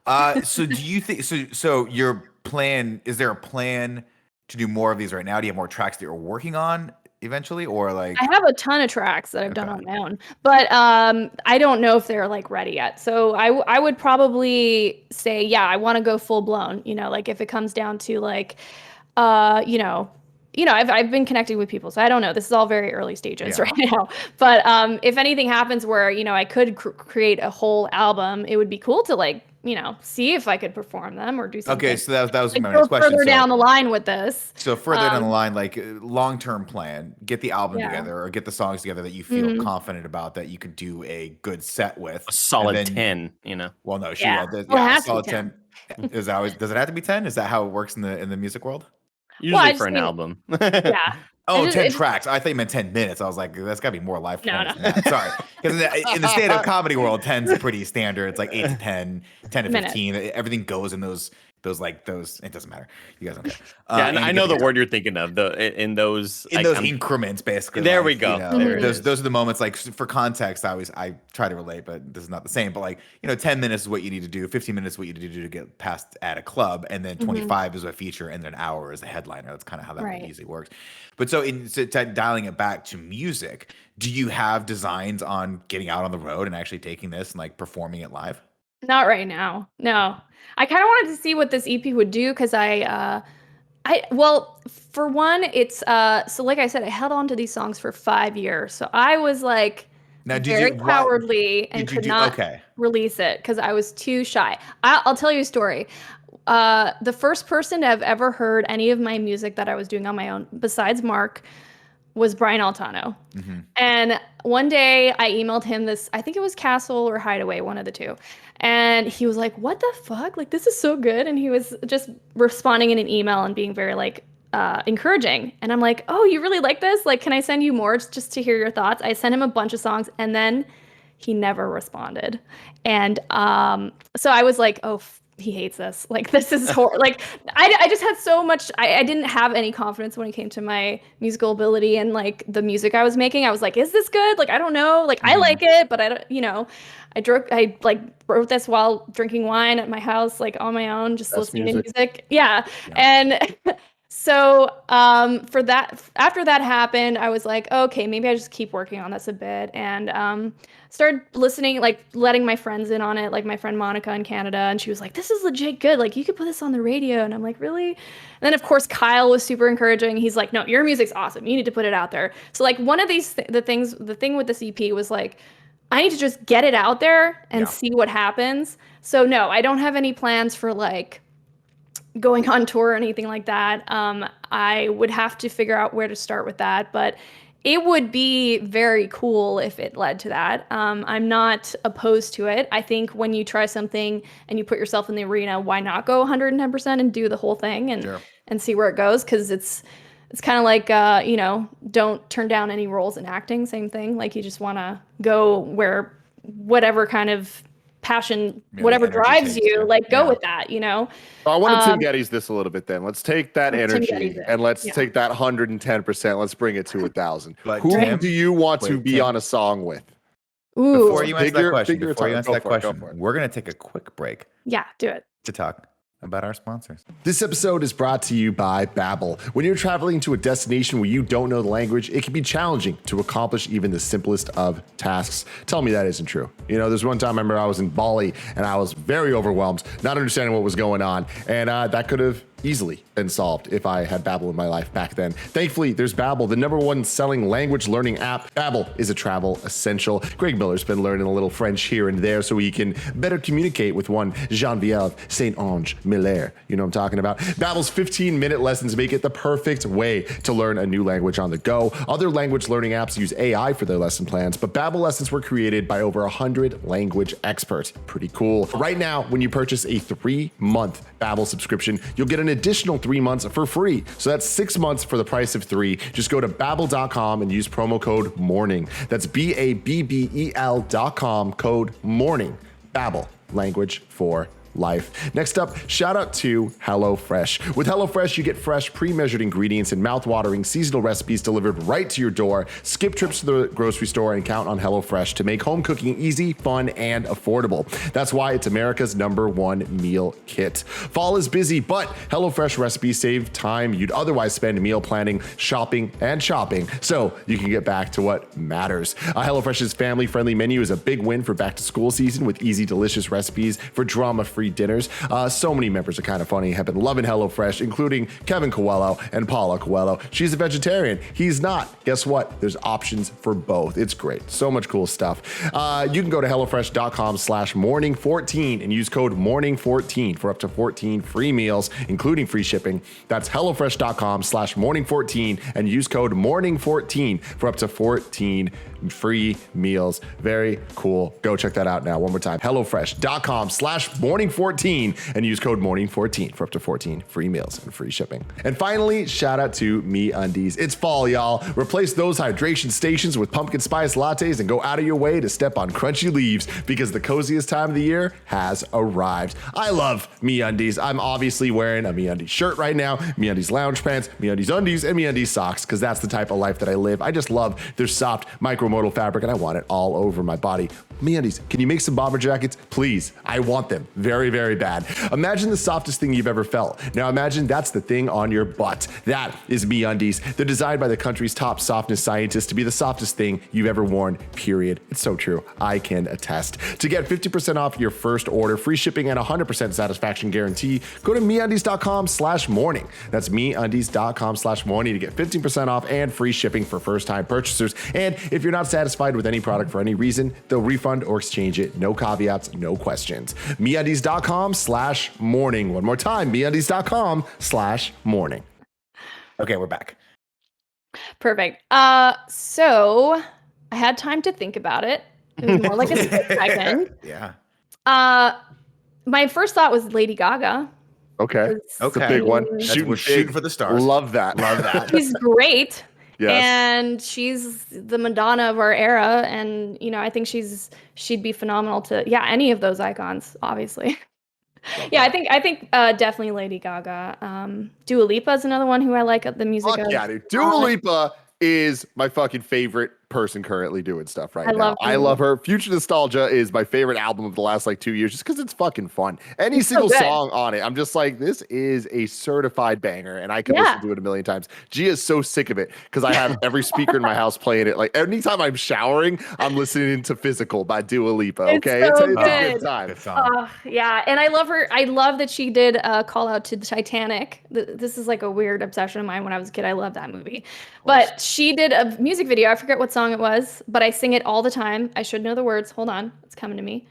80s. So do you think so your plan, is there a plan to do more of these right now? Do you have more tracks that you're working on eventually, or like? I have a ton of tracks that I've done on my own, but I don't know if they're like ready yet. So I would probably say, I want to go full blown, like if it comes down to like, I've been connecting with people, so I don't know. This is all very early stages right now. But if anything happens where, I could create a whole album, it would be cool to like, see if I could perform them or do something. Okay, so that was like, my next question. Further down the line with this. So further down the line, like long-term plan, get the album together or get the songs together that you feel confident about that you could do a good set with. A solid 10, Well, no, a solid 10. Does it have to be 10? Is that how it works in the music world? Usually for an album. Yeah. Oh, 10 tracks. I thought you meant 10 minutes. I was like, that's got to be more live performance than that. Sorry. Because in the stand-up comedy world, 10's pretty standard. It's like 8 to 10, 10 to 15. Everything goes in those, it doesn't matter. You guys don't care. And I know the word you're thinking of, in those increments, basically. There we go. Those are the moments, like, for context, I try to relate, but this is not the same. But like, 10 minutes is what you need to do, 15 minutes is what you need to do to get past at a club, and then 25 is a feature, and then an hour is a headliner. That's kind of how that usually works. But so dialing it back to music, do you have designs on getting out on the road and actually taking this and like performing it live? Not right now. No. I kind of wanted to see what this EP would do because well, for one, it's so like I said, I held on to these songs for 5 years. So I was like very cowardly and could not release it because I was too shy. I'll tell you a story. The first person to have ever heard any of my music that I was doing on my own, besides Mark, was Brian Altano. And one day I emailed him this, I think it was Castle or Hideaway, one of the two. And he was like, what the fuck? Like, this is so good. And he was just responding in an email and being very like encouraging. And I'm like, oh, you really like this? Like, can I send you more just to hear your thoughts? I sent him a bunch of songs and then he never responded. And so I was like, oh, he hates this. Like, this is horrible. Like, I just had so much, I didn't have any confidence when it came to my musical ability and like the music I was making. I was like, is this good? Like, I don't know. Like, I like it, but I don't, I wrote this while drinking wine at my house, like on my own, just listening to music. Yeah. And so for that, after that happened, I was like, okay, maybe I just keep working on this a bit. And started listening, like letting my friends in on it, like my friend Monica in Canada. And she was like, this is legit good. Like, you could put this on the radio. And I'm like, really? And then of course, Kyle was super encouraging. He's like, no, your music's awesome. You need to put it out there. So like one of these, the thing with this EP was like, I need to just get it out there and see what happens. So no, I don't have any plans for like going on tour or anything like that. I would have to figure out where to start with that, but it would be very cool if it led to that. I'm not opposed to it. I think when you try something and you put yourself in the arena, why not go 110% and do the whole thing and see where it goes? Because it's kind of like, don't turn down any roles in acting. Same thing. Like, you just want to go where whatever kind of passion, whatever drives you, like go with that, So I want to Tim Geddes this a little bit then. Let's take that energy and let's take that 110%. Let's bring it to 1,000. Who do you want to be on a song with? Ooh. Before you answer that question, we're going to take a quick break. Yeah, do it. To talk about our sponsors. This episode is brought to you by Babbel. When you're traveling to a destination where you don't know the language, it can be challenging to accomplish even the simplest of tasks. Tell me that isn't true. There's one time I remember I was in Bali and I was very overwhelmed, not understanding what was going on. And that could have easily been solved if I had Babbel in my life back then. Thankfully, there's Babbel, the #1 selling language learning app. Babbel is a travel essential. Greg Miller's been learning a little French here and there so he can better communicate with one Geneviève Saint-Onge Miller. You know what I'm talking about? Babbel's 15-minute lessons make it the perfect way to learn a new language on the go. Other language learning apps use AI for their lesson plans, but Babbel lessons were created by over 100 language experts. Pretty cool. Right now, when you purchase a 3-month Babbel subscription, you'll get an additional 3 months for free. So that's 6 months for the price of 3. Just go to babbel.com and use promo code MORNING. That's BABBEL.com, code MORNING. Babbel, language for life. Next up, shout out to HelloFresh. With HelloFresh, you get fresh, pre-measured ingredients and mouth-watering seasonal recipes delivered right to your door. Skip trips to the grocery store and count on HelloFresh to make home cooking easy, fun, and affordable. That's why it's America's #1 meal kit. Fall is busy, but HelloFresh recipes save time you'd otherwise spend meal planning, shopping, and shopping, so you can get back to what matters. HelloFresh's family-friendly menu is a big win for back-to-school season with easy, delicious recipes for drama-free free dinners. So many members of Kind of Funny have been loving HelloFresh, including Kevin Coelho and Paula Coelho. She's a vegetarian. He's not. Guess what? There's options for both. It's great. So much cool stuff. You can go to HelloFresh.com/morning14 and use code morning14 for up to 14 free meals, including free shipping. That's HelloFresh.com/morning14 and use code morning14 for up to 14 free meals. Very cool. Go check that out now. One more time. HelloFresh.com/morning14 and use code morning14 for up to 14 free meals and free shipping. And finally, shout out to MeUndies. It's fall, y'all. Replace those hydration stations with pumpkin spice lattes and go out of your way to step on crunchy leaves because the coziest time of the year has arrived. I love MeUndies. I'm obviously wearing a MeUndies shirt right now, MeUndies lounge pants, MeUndies undies, and MeUndies socks because that's the type of life that I live. I just love their soft micromodal fabric and I want it all over my body. MeUndies, can you make some bomber jackets? Please. I want them very, very bad. Imagine the softest thing you've ever felt. Now imagine that's the thing on your butt. That is MeUndies. They're designed by the country's top softness scientists to be the softest thing you've ever worn, period. It's so true. I can attest. To get 50% off your first order, free shipping, and 100% satisfaction guarantee, go to MeUndies.com/morning. That's MeUndies.com/morning to get 15% off and free shipping for first-time purchasers. And if you're not satisfied with any product for any reason, they'll refund or exchange it. No caveats, no questions. MeUndies.com/morning. One more time, MeUndies.com/morning. Okay, we're back. Perfect. So I had time to think about it. It was more like a split second. Yeah. My first thought was Lady Gaga. Okay. It's That's a big one. We're shooting for the stars. Love that. Love that. She's great. Yes. And she's the Madonna of our era. And, I think she'd be phenomenal to, any of those icons, obviously. Yeah, I think definitely Lady Gaga. Dua Lipa is another one who I like the music Fuck of. yeah, dude. Dua Lipa is my fucking favorite person currently doing stuff right now. I love her. Future Nostalgia is my favorite album of the last 2 years just because it's fucking fun. Any single song on it, I'm just like, this is a certified banger and I could listen to it a million times. Gia is so sick of it because I have every speaker in my house playing it. Like anytime I'm showering, I'm listening to Physical by Dua Lipa. Okay. It's a good time. Yeah. And I love her. I love that she did a call out to the Titanic. This is like a weird obsession of mine when I was a kid. I love that movie. But she did a music video. I forget what song it was, but I sing it all the time. I should know the words. Hold on. It's coming to me.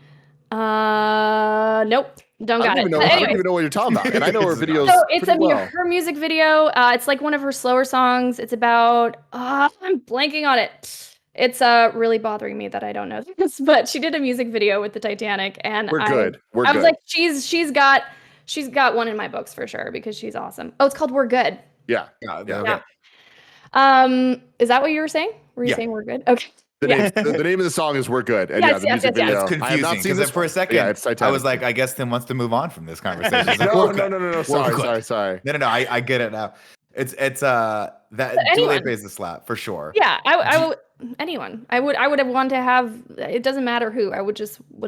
Nope. Don't got it. I don't even know what you're talking about. And I know her videos. So it's her music video. It's like one of her slower songs. It's about, I'm blanking on it. It's really bothering me that I don't know this, but she did a music video with the Titanic and I was like, she's got one in my books for sure because she's awesome. Oh, it's called We're Good. Yeah. Is that what you were saying? Were you saying We're Good? Okay. The name of the song is We're Good. And yes, the music video. It's confusing because for a second, I was like, I guess Tim wants to move on from this conversation. No. Sorry. No. I get it now. It's that Dua Lipa is a slap for sure. Yeah, I would anyone. I would have wanted to have. It doesn't matter who. I would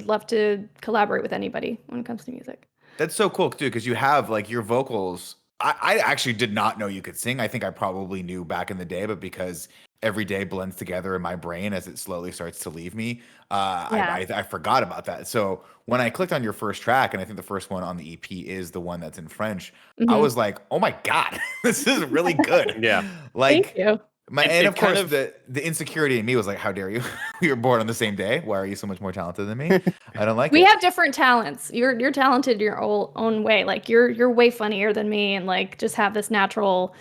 love to collaborate with anybody when it comes to music. That's so cool too because you have like your vocals. I actually did not know you could sing. I think I probably knew back in the day, but because every day blends together in my brain as it slowly starts to leave me, I forgot about that. So when I clicked on your first track, and I think the first one on the EP is the one that's in French, I was like, oh my God, this is really good. Yeah. Like, thank you. And of course, the insecurity in me was like, how dare you? We were born on the same day. Why are you so much more talented than me? I don't like it. We have different talents. You're talented your own way. Like you're way funnier than me, and like just have this natural,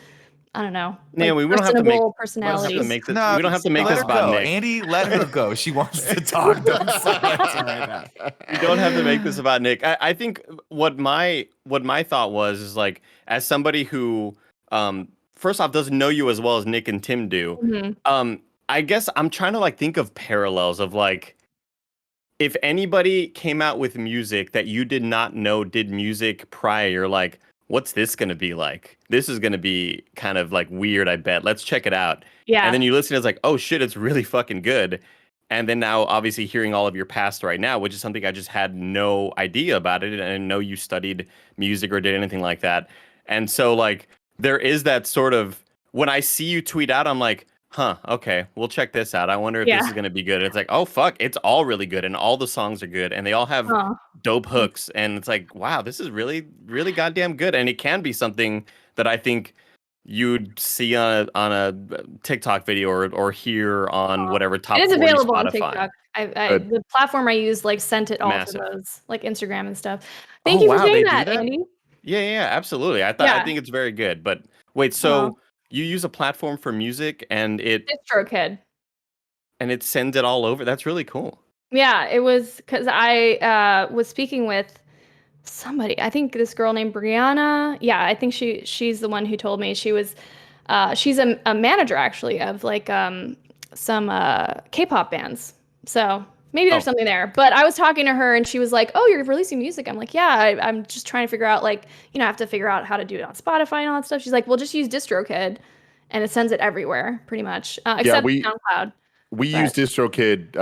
I don't know. Naomi, we don't have to make personalities. we don't have to make this about Nick. Andy, let her go. She wants to talk. Don't silence her right now. You don't have to make this about Nick. I think what my thought was is like, as somebody who first off doesn't know you as well as Nick and Tim do, I guess I'm trying to like think of parallels of like, if anybody came out with music that you did not know did music prior, you're like, what's this going to be like? This is going to be kind of like weird, I bet. Let's check it out. Yeah. And then you listen, it's like, oh shit, it's really fucking good. And then now obviously hearing all of your past right now, which is something I just had no idea about it. And I didn't know you studied music or did anything like that. And so like, there is that sort of, when I see you tweet out, I'm like, Okay, we'll check this out. I wonder if this is gonna be good. It's like, oh fuck, it's all really good, and all the songs are good, and they all have dope hooks, and it's like, wow, this is really, really goddamn good, and it can be something that I think you'd see on a TikTok video or hear on whatever top 40 It is available on Spotify. TikTok. The platform I use like sent it all to those like Instagram and stuff. Thank Oh you for wow, saying they do that, that? Andy. Yeah, absolutely. I think it's very good. But wait, so you use a platform for music and it DistroKid. and it sends it all over. That's really cool. Yeah, it was because I was speaking with somebody. I think this girl named Brianna. Yeah, I think she's the one who told me she's a manager actually of like some K-pop bands. So maybe there's something there. But I was talking to her and she was like, "Oh, you're releasing music." I'm like, "Yeah, I'm just trying to figure out like, I have to figure out how to do it on Spotify and all that stuff." She's like, "Well, just use DistroKid." And it sends it everywhere pretty much, except SoundCloud. We used DistroKid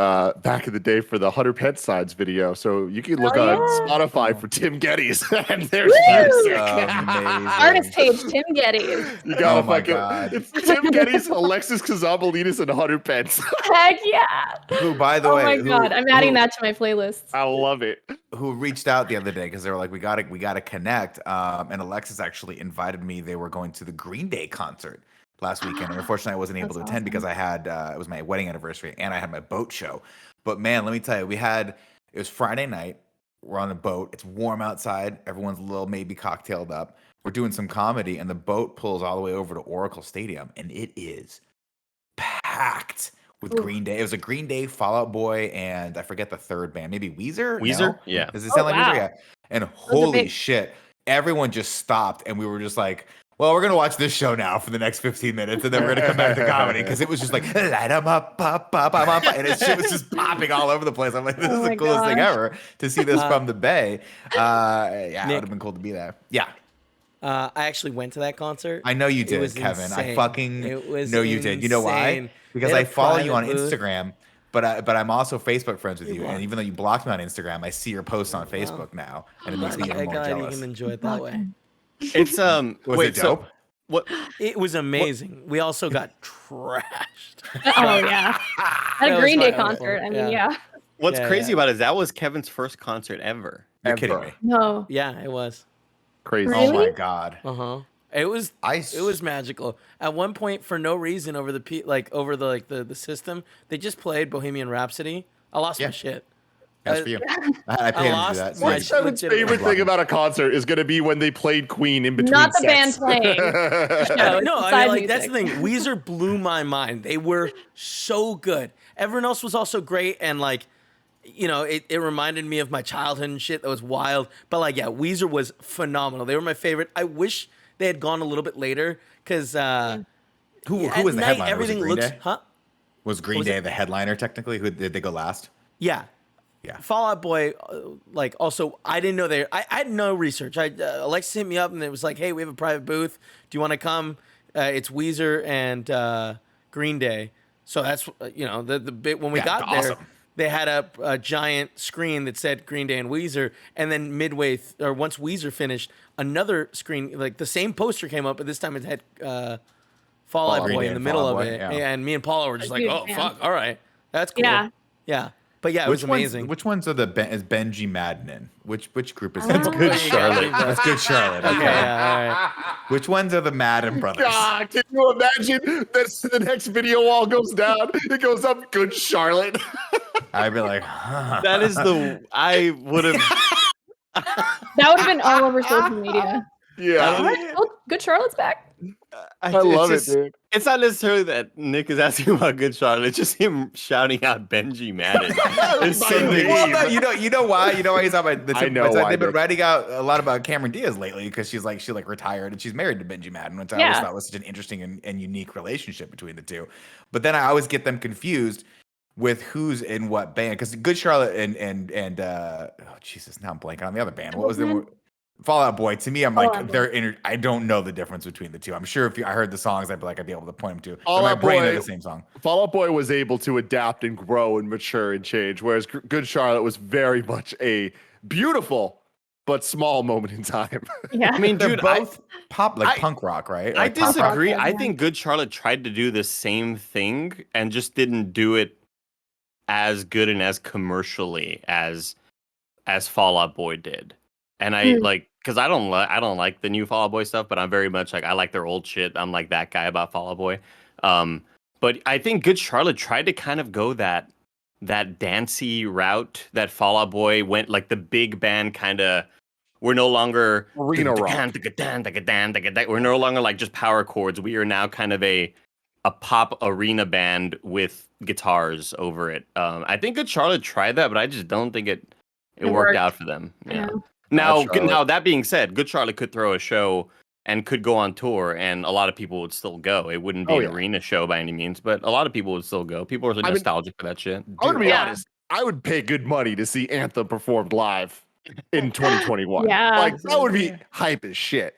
back in the day for the 100 Pet Sides video. So you can look on Spotify for Tim Geddes. And there's music. Artist page, Tim Geddes. You gotta it's Tim Geddes, Alexis Kazabalides, and 100 Pets. Heck yeah. Who, by the way, oh my God, I'm adding that to my playlist. I love it. Who reached out the other day because they were like, we gotta connect. And Alexis actually invited me. They were going to the Green Day concert last weekend, and unfortunately I wasn't able to attend because I had it was my wedding anniversary and I had my boat show. But man, let me tell you, it was Friday night. We're on the boat. It's warm outside. Everyone's a little maybe cocktailed up. We're doing some comedy, and the boat pulls all the way over to Oracle Stadium, and it is packed with Green Day. It was a Green Day, Fall Out Boy, and I forget the third band, maybe Weezer. Weezer, no? Yeah. Does it sound like wow. Weezer? Yeah. And holy shit, everyone just stopped, and we were just like, well, we're going to watch this show now for the next 15 minutes, and then we're going to come back to comedy, because it was just like, light 'em up, and it was just popping all over the place. I'm like, this is the coolest thing ever to see this from the Bay. It would have been cool to be there. Yeah. I actually went to that concert. I know you did, Kevin. Insane. I fucking know you did. You know why? Because I follow you on Instagram, but I'm also Facebook friends with you. And even though you blocked me on Instagram, I see your posts on Facebook now, and it makes me even more jealous. You can enjoy it that way. It's was it dope? So, what? It was amazing. We also got trashed. Oh yeah, at a Green Day concert. I mean, yeah. What's crazy about it is that was Kevin's first concert ever. You're kidding me? No. Yeah, it was. Crazy. Really? Oh my god. It was magical. At one point, for no reason, over the system, they just played Bohemian Rhapsody. I lost my shit. That's for you. I paid him to do that. My Kevin's favorite thing about a concert is going to be when they played Queen in between Not the sets. band playing. No, I mean, like, that's the thing. Weezer blew my mind. They were so good. Everyone else was also great, and like, it reminded me of my childhood and shit. That was wild. But like, yeah, Weezer was phenomenal. They were my favorite. I wish they had gone a little bit later, because who was the headliner? Everything was it Green looks, Day? huh? Was Green Day the headliner technically? Who did they go last? Yeah. Yeah. Fall Out Boy, also, I didn't know I had no research. Alexis hit me up and it was like, hey, we have a private booth. Do you want to come? It's Weezer and Green Day. So that's, the bit when we got there, awesome. They had a giant screen that said Green Day and Weezer. And then once Weezer finished, another screen, like the same poster came up, but this time it had Fall Out Boy in the middle of it. Yeah. And me and Paula were just like, oh, fuck, all right. That's cool. Yeah. But yeah, it was amazing. Which ones are is Benji Madden in? Which group is That's that? Good Charlotte. That's Good Charlotte. Okay. Yeah, all right. Which ones are the Madden brothers? God, can you imagine that the next video wall goes down? It goes up, Good Charlotte. I'd be like, huh. That is I would have. That would have been all over social media. Yeah. Good Charlotte's back. I love it, dude. It's not necessarily that Nick is asking about Good Charlotte. It's just him shouting out Benji Madden. It's something. Well, no, you know why? You know why he's on my. I know why. They've been writing out a lot about Cameron Diaz lately because she retired and she's married to Benji Madden, which I always thought was such an interesting and unique relationship between the two. But then I always get them confused with who's in what band, because Good Charlotte and oh Jesus, now I'm blanking on the other band. What was the Fall Out Boy? To me, I'm like I don't know the difference between the two. I'm sure if I heard the songs, I'd be able to point them to. In my brain, they're the same song. Fall Out Boy was able to adapt and grow and mature and change, whereas Good Charlotte was very much a beautiful but small moment in time. Yeah. I mean, They're dude, both I- punk rock, right? I Like pop rock. disagree. rock, I yeah. think Good Charlotte tried to do the same thing and just didn't do it as good and as commercially as Fall Out Boy did. And I like because I don't like the new Fall Out Boy stuff, but I'm very much like I like their old shit. I'm like that guy about Fall Out Boy. But I think Good Charlotte tried to kind of go that dancey route that Fall Out Boy went, like the big band kind of. We're no longer Arena rock. We're no longer like just power chords. We are now kind of a pop arena band with guitars over it. I think Good Charlotte tried that, but I just don't think it worked worked. out for them. Yeah. Yeah. Now that being said, Good Charlotte could throw a show and could go on tour, and a lot of people would still go. It wouldn't be an arena show by any means, but a lot of people would still go. People are nostalgic for that shit. I'm gonna be honest. I would pay good money to see Anthem performed live in 2021. Yeah. Like that would be hype as shit.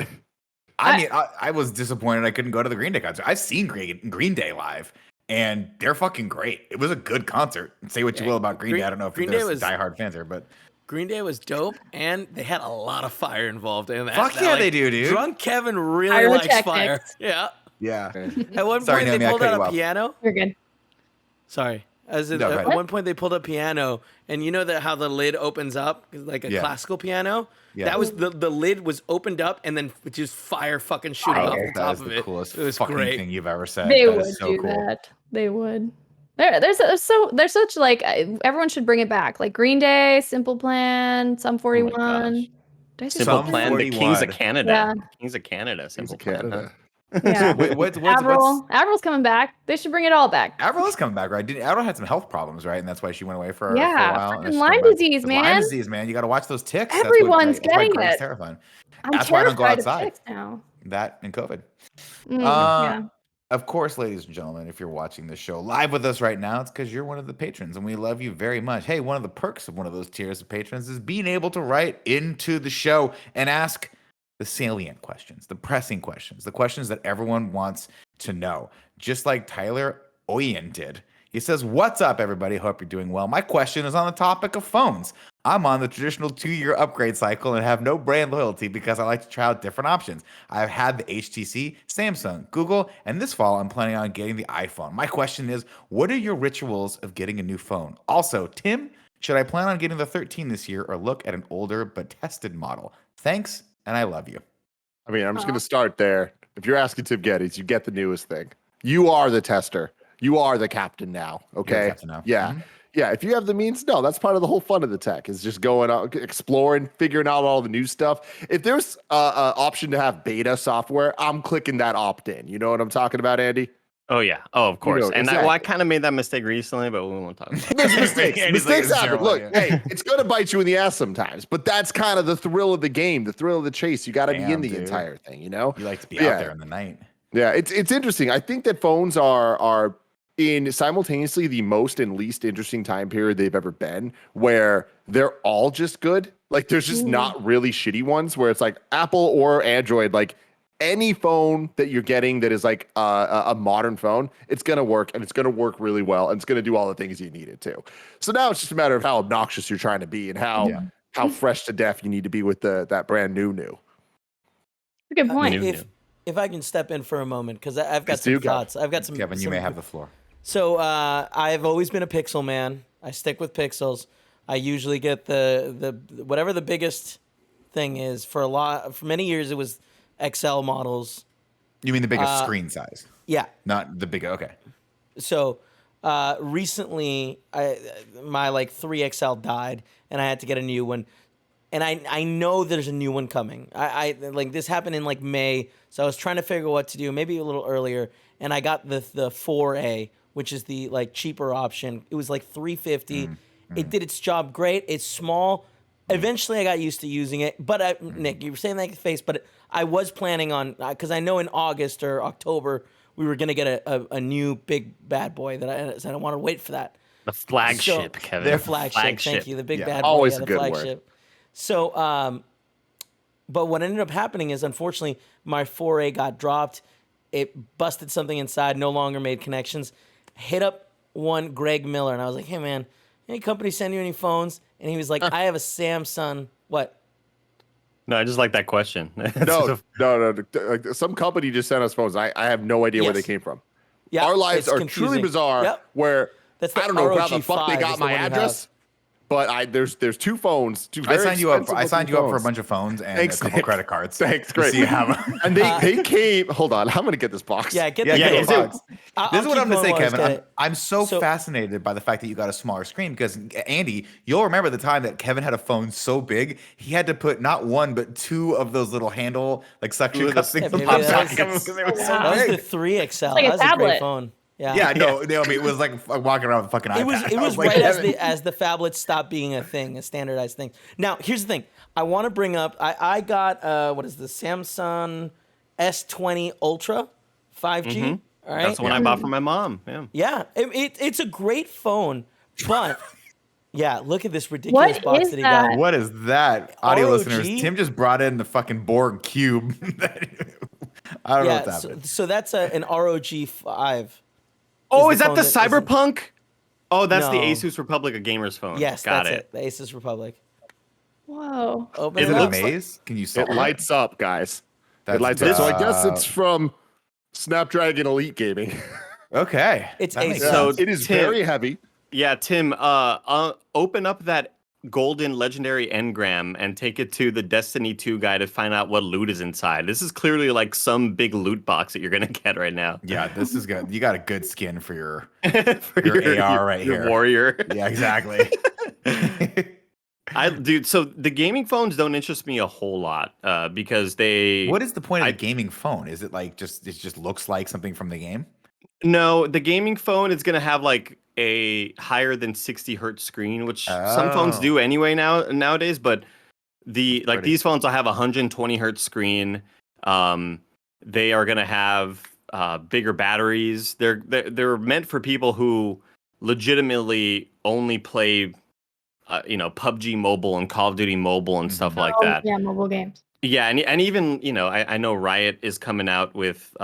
I mean, I was disappointed I couldn't go to the Green Day concert. I've seen Green Day live, and they're fucking great. It was a good concert. Say what you will about Green Day. I don't know if there's diehard fans there, but Green Day was dope, and they had a lot of fire involved in that. fuck yeah, they do, dude. Drunk Kevin really likes fire. Yeah. Yeah. At one Sorry, point, Naomi, they I pulled cut out you a off. piano. You're good. Sorry. At go ahead. one point, they pulled a piano, and you know that how the lid opens up like a classical piano. Yeah. That was the lid was opened up, and then just fire fucking shooting off the That top is of the it. coolest It was fucking great. thing you've ever said. They That would is so do cool. that. They would. There's such like everyone should bring it back. Like Green Day, Simple Plan, Sum 41. gosh. Did I say Simple Sum Plan, the 41. Kings of Canada. Yeah. Kings of Canada. Simple Plan. Canada. Yeah. What's Avril's coming back. They should bring it all back. Avril is coming back, right? Avril had some health problems, right? And that's why she went away for a Yeah, while. and freaking she's Lyme coming back. disease, It's man. Lyme disease, man. You got to watch those ticks. Everyone's that's why getting Greg's it. terrifying. I'm That's why I don't go terrified of outside. ticks now. That and COVID. Yeah. Of course, ladies and gentlemen, if you're watching this show live with us right now, it's because you're one of the patrons and we love you very much. Hey, one of the perks of one of those tiers of patrons is being able to write into the show and ask the salient questions, the pressing questions, the questions that everyone wants to know. Just like Tyler Oyen did. He says, "What's up, everybody? Hope you're doing well. My question is on the topic of phones. I'm on the traditional 2-year upgrade cycle and have no brand loyalty because I like to try out different options. I've had the HTC, Samsung, Google, and this fall I'm planning on getting the iPhone. My question is, what are your rituals of getting a new phone? Also, Tim, should I plan on getting the 13 this year or look at an older but tested model? Thanks, and I love you." I mean, I'm just gonna start there. If you're asking Tim Geddes, you get the newest thing. You are the tester. You are the captain now. Okay. captain now. Yeah. Mhm. Yeah. If you have the means, no, that's part of the whole fun of the tech is just going out, exploring, figuring out all the new stuff. If there's a option to have beta software, I'm clicking that opt in. You know what I'm talking about, Andy? Oh yeah. Oh, of course. know, And exactly. I kind of made that mistake recently, but we won't talk about it. There's mistakes. And he's like, Mistakes "It's happen. terrible, Look, yeah." hey, it's going to bite you in the ass sometimes, but that's kind of the thrill of the game, the thrill of the chase. You got to be Damn, in the dude. entire thing, you know? You like to be Yeah. out there in the night. Yeah, it's interesting. I think that phones are in simultaneously the most and least interesting time period they've ever been, where they're all just good. Like there's just not really shitty ones where it's like Apple or Android, like any phone that you're getting that is like a modern phone, it's going to work and it's going to work really well and it's going to do all the things you need it to. So now it's just a matter of how obnoxious you're trying to be and how fresh to death you need to be with that brand new. Good point. If I can step in for a moment, because I've got Please do, some thoughts. I've got some. Kevin, you may have the floor. So I've always been a Pixel man. I stick with Pixels. I usually get the whatever the biggest thing is. For many years it was XL models. You mean the biggest screen size, Yeah. not the big? Okay. So recently, my like 3XL died, and I had to get a new one. And I know there's a new one coming. I like this happened in like May, so I was trying to figure out what to do, maybe a little earlier, and I got the 4A, which is the like cheaper option. It was like $350. It did its job great. It's small. Eventually, I got used to using it. But Nick, you were saying that in the face, but I was planning on because I know in August or October we were gonna get a new big bad boy that I said I want to wait for that. The flagship, So, Kevin. Their flagship. Thank you. The big bad boy. Always Yeah, a the good word. flagship. So, but what ended up happening is, unfortunately, my 4A got dropped. It busted something inside, no longer made connections. Hit up one Greg Miller, and I was like, "Hey, man, any company send you any phones?" And he was like, "I have a Samsung." What? No, I just like that question. No. Like, some company just sent us phones. I have no idea where they came from. Yeah, Our lives it's are confusing. truly bizarre. Yep. Where That's the I don't know how the fuck they ROG5 got is the my one you address. But there's two phones. Two I very signed you up. expensive I signed you up for a phones. bunch of phones and Thanks, a couple Nick. credit cards. Thanks, to great. see you have them. And they came. Hold on, I'm gonna get this box. Yeah, get Yeah, the get code. the box. I'll This is what keep I'm going to going say, while I Kevin. get it. I'm so So- fascinated by the fact that you got a smaller screen because, Andy, you'll remember the time that Kevin had a phone so big, he had to put not one, but two of those little handle, like suction Ooh, cups things yeah, on baby, top that because was- it was so Wow. That was big. the 3XL. like a that was a tablet. great phone. Yeah, no, Naomi, it was like walking around with a fucking iPad. It I was like, right Kevin. as the phablets stopped being a thing, a standardized thing. Now, here's the thing. I want to bring up. I got what is the Samsung S20 Ultra 5G. All right. That's the one I bought for my mom. Yeah. Yeah, it's a great phone, but yeah, look at this ridiculous What box is that he that? got. What is that? Audio ROG? listeners, Tim just brought in the fucking Borg cube. I don't know what's happening. So that's an ROG 5. Oh, the is that phone the that isn't- Cyberpunk? Oh, that's the No. Asus Republic of Gamers phone. Yes, got that's it. it. The Asus Republic. Whoa. Open Is it it a up. maze? Can you It solve lights up, guys. That's It lights up. So I guess dope. it's from Snapdragon Elite Gaming. Okay. It's That makes Asus. So sense. It is Tim- very heavy. Yeah, Tim, open up that golden legendary engram and take it to the Destiny 2 guy to find out what loot is inside. This is clearly like some big loot box that you're gonna get right now. Yeah, this is good. You got a good skin for your For your AR right your here. warrior. Yeah, exactly. Dude, so the gaming phones don't interest me a whole lot because they. What is the point of I- the gaming phone? Is it like it just looks like something from the game? No, the gaming phone is gonna have like a higher than 60 hertz screen, which some phones Oh. do anyway nowadays. But Pretty. these phones will have a 120 hertz screen. They are gonna have bigger batteries. They're meant for people who legitimately only play, PUBG Mobile and Call of Duty Mobile and stuff like that. Yeah, mobile games. Yeah, and even I know Riot is coming out with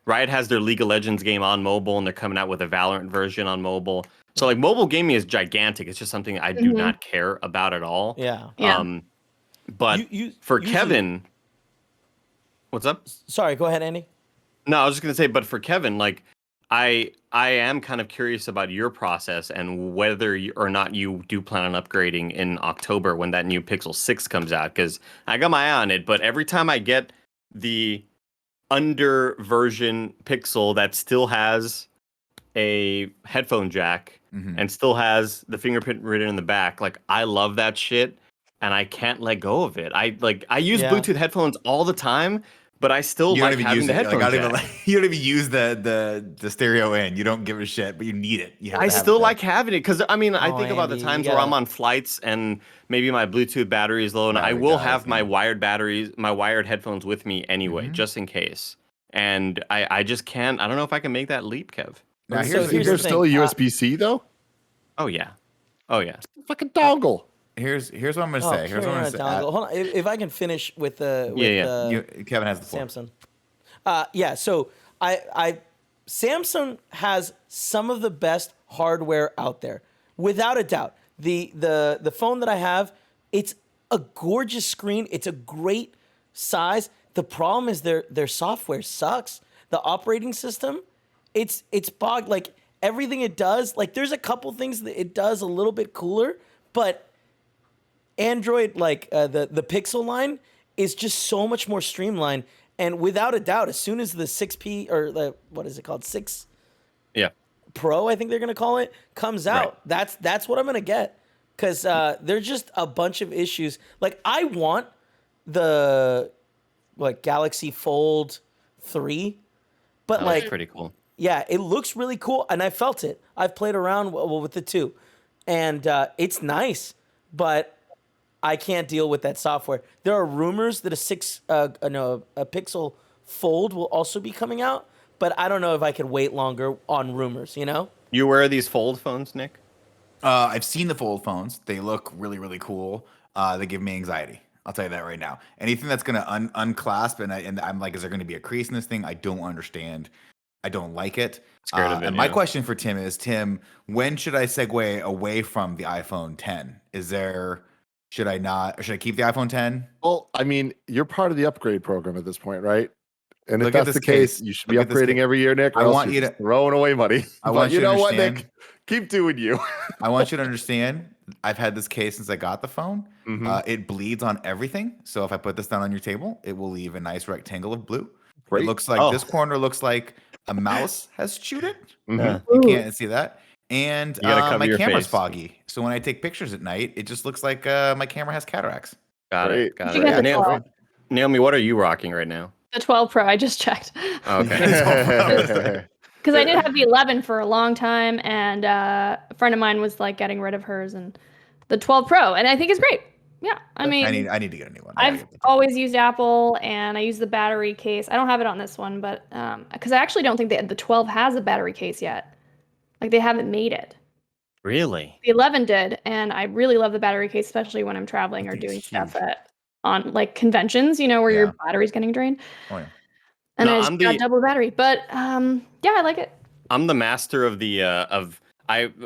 Riot has their League of Legends game on mobile, and they're coming out with a Valorant version on mobile. So like mobile gaming is gigantic. It's just something I do not care about at all. Yeah. Yeah. But for usually- Kevin, what's up? Sorry, go ahead, Andy. No, I was just gonna say, but for Kevin, like I am kind of curious about your process and whether or not you do plan on upgrading in October when that new Pixel 6 comes out. Because I got my eye on it, but every time I get the under version Pixel that still has a headphone jack and still has the fingerprint reader in the back, like I love that shit and I can't let go of it. I use Yeah. Bluetooth headphones all the time, but I still You don't like even having use the it. Like, headphone I don't jack. even you don't even use the stereo in. You don't give a shit, but you need it. You have I to have still it. like having it because I mean I Oh, think about the Andy, you times where I'm gotta- on flights and maybe my Bluetooth battery is low, and I Battery will dies, have my yeah. wired batteries, my wired headphones with me anyway, just in case. And I just can't. I don't know if I can make that leap, Kev. Now, So here's, here's There's the still a thing, USB-C though. Oh yeah, oh yeah. Fucking dongle. here's what I'm gonna Oh, say. Here's what I'm gonna say. dongle. Hold on. If I can finish with the Kevin has the floor. Samsung. Yeah, so I Samsung has some of the best hardware out there, without a doubt. The phone that I have, it's a gorgeous screen. It's a great size. The problem is their software sucks. The operating system, it's bogged. Like everything it does, like there's a couple things that it does a little bit cooler, but Android, like the Pixel line, is just so much more streamlined. And without a doubt, as soon as the 6P or the what is it called, 6 Yeah. Pro, I think they're gonna call it, comes out, that's what I'm gonna get, because there's just a bunch of issues. Like I want the Galaxy Fold 3, but That like looks pretty cool. yeah, it looks really cool, and I felt it. I've played around with the 2, and it's nice, but I can't deal with that software. There are rumors that a Pixel Fold will also be coming out, but I don't know if I could wait longer on rumors. You wear these fold phones, Nick? I've seen the fold phones. They look really, really cool. They give me anxiety. I'll tell you that right now. Anything that's gonna unclasp and I'm like, is there gonna be a crease in this thing? I don't understand. I don't like it. Scared of it, and my yeah. question for Tim is, Tim, when should I segue away from the iPhone 10? Is there Should I not? Or should I keep the iPhone 10? Well, I mean, you're part of the upgrade program at this point, right? And if Look at that's this the case, case. you should be Look at this upgrading case. every year, Nick. Or I else want you're you just to- throwing away money. I But want you you to know what, understand- Nick? Keep doing you. I want you to understand. I've had this case since I got the phone. It bleeds on everything. So if I put this down on your table, it will leave a nice rectangle of blue. Great. It looks like this corner looks like a mouse has chewed it. Yeah. You can't see that. And You gotta cover my your camera's face. foggy. So when I take pictures at night, it just looks like my camera has cataracts. Got Great. it. Got You get it. the 12. Naomi, what are you rocking right now? The 12 Pro, I just checked. Okay. Because I did have the 11 for a long time, and a friend of mine was like getting rid of hers, and the 12 Pro, and I think it's great. Yeah, I mean, I need to get a new one. I gotta I've get the- always used Apple, and I use the battery case. I don't have it on this one, but because I actually don't think the 12 has a battery case yet. Like they haven't made it. Really? The 11 did, and I really love the battery case, especially when I'm traveling I or think it's doing stuff huge. on like conventions, where Yeah. your battery's getting drained. Oh, yeah. And No, I just I'm got the- double battery, but yeah, I like it. I'm the master of the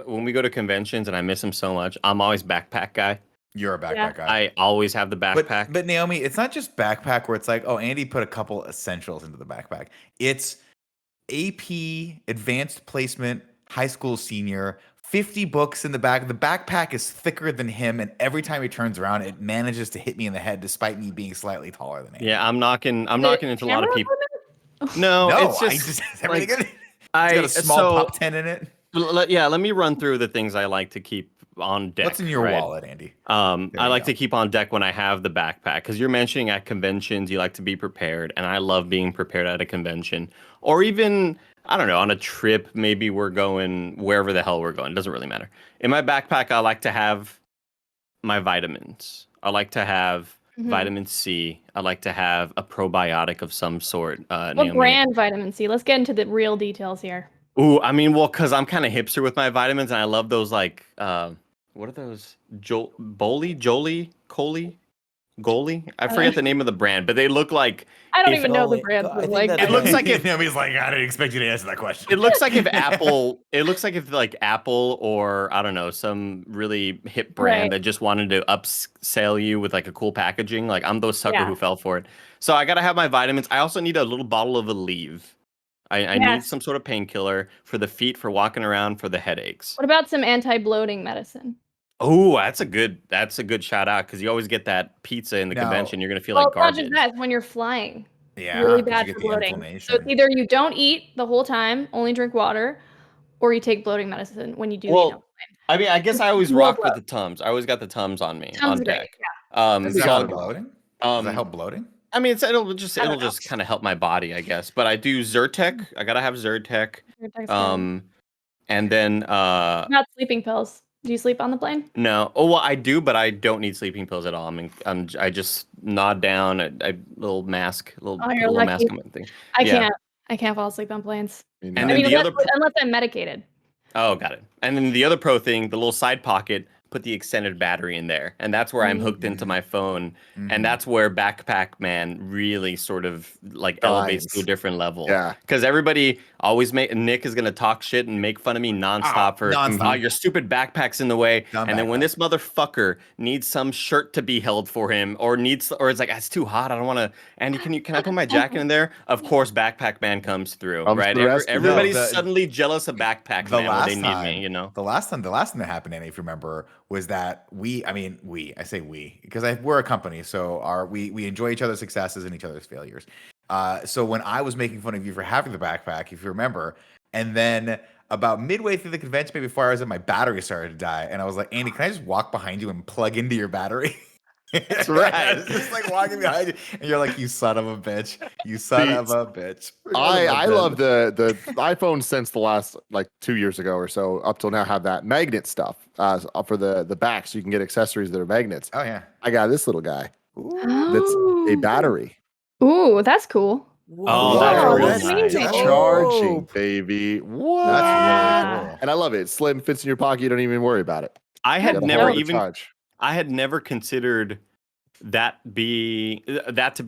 when we go to conventions and I miss them so much, I'm always backpack guy. You're a backpack Yeah. guy. I always have the backpack. But Naomi, it's not just backpack where it's like, oh, Andy put a couple essentials into the backpack. It's AP, advanced placement, high school senior, 50 books in the back. The backpack is thicker than him, and every time he turns around, it manages to hit me in the head despite me being slightly taller than him. Yeah, I'm knocking into a lot of Camera people. equipment? No, No, it's I just, just everything like, in it. It's got a small so- pop 10 in it. Let me run through the things I like to keep on deck. What's in your right? wallet, Andy? I you like go. to keep on deck when I have the backpack because you're mentioning at conventions you like to be prepared, and I love being prepared at a convention or even I don't know on a trip. Maybe we're going wherever the hell we're going. It doesn't really matter. In my backpack, I like to have my vitamins. I like to have vitamin C. I like to have a probiotic of some sort. What Naomi. brand vitamin C? Let's get into the real details here. Ooh, I mean, well, because I'm kind of hipster with my vitamins, and I love those like, what are those? Jolie, Goalie? I forget the name of the brand, but they look like. I don't If- even know the Golly, brand. I But think like, that's- It looks like if Naomi's like, I didn't expect you to answer that question. it looks like if Apple. It looks like if like Apple or I don't know some really hip brand Right. that just wanted to upsell you with like a cool packaging. Like I'm those sucker Yeah. who fell for it. So I gotta have my vitamins. I also need a little bottle of Aleve. I need Yes. some sort of painkiller for the feet, for walking around, for the headaches. what about some anti-bloating medicine? Oh, that's a good shout out because you always get that pizza in the No. convention. You're gonna feel Well, like it's not garbage. just that. It's when you're flying. Yeah, Really 'cause bad you for get the bloating. So inflammation. it's either you don't eat the whole time, only drink water, or you take bloating medicine when you do eat. Well, I mean, I guess I always Low rocked with bloat. the Tums. I always got the Tums on me Tums on are great, deck. Does it so help I'll- bloating? Does that um, help bloating? I mean, it'll just I don't know. kind of help my body, I guess. But I do Zyrtec. I gotta have Zyrtec. And then Not sleeping pills. Do you sleep on the plane? no. Oh well, I do, but I don't need sleeping pills at all. I mean, I just nod down, a little mask, Oh, put a you're little mask lucky. on my thing. I Yeah. can't. I can't fall asleep on planes. And I then mean, the other unless I'm medicated. Oh, got it. And then the other pro thing, the little side pocket, put the extended battery in there. And that's where I'm hooked into my phone. And that's where Backpack Man really sort of like elevates to a Shines. different level. Yeah. Because everybody always Nick is gonna talk shit and make fun of me nonstop for nonstop. "Oh, your stupid backpack's in the way. Dumb and then when backpack. this motherfucker needs some shirt to be held for him, or it's like it's too hot, I don't wanna Andy, can I put my jacket in there? Of course Backpack Man comes through. Comes Right? to the rescue. Everybody's No, suddenly jealous of Backpack The Man when they last need time, me, you know. the last time that happened, Andy, if you remember, was that I say we, because we're a company, so we enjoy each other's successes and each other's failures. So when I was making fun of you for having the backpack, if you remember, and then about midway through the convention, maybe before I was in, my battery started to die, and I was like, Andy, can I just walk behind you and plug into your battery? That's right. I was just like walking behind you, and you're like, you son of a bitch, you son See, of a bitch. I love the iPhone since the last like 2 years ago or so up till now have that magnet stuff for the back so you can get accessories that are magnets. Oh yeah. I got this little guy that's Oh. a battery. Ooh, that's cool. Oh, Whoa, that's really that's nice. amazing. That's Charging, baby. What? That's really cool. And I love it. It's slim, fits in your pocket. You don't even worry about it. I You had gotta never hold the even charge. I had never considered that to be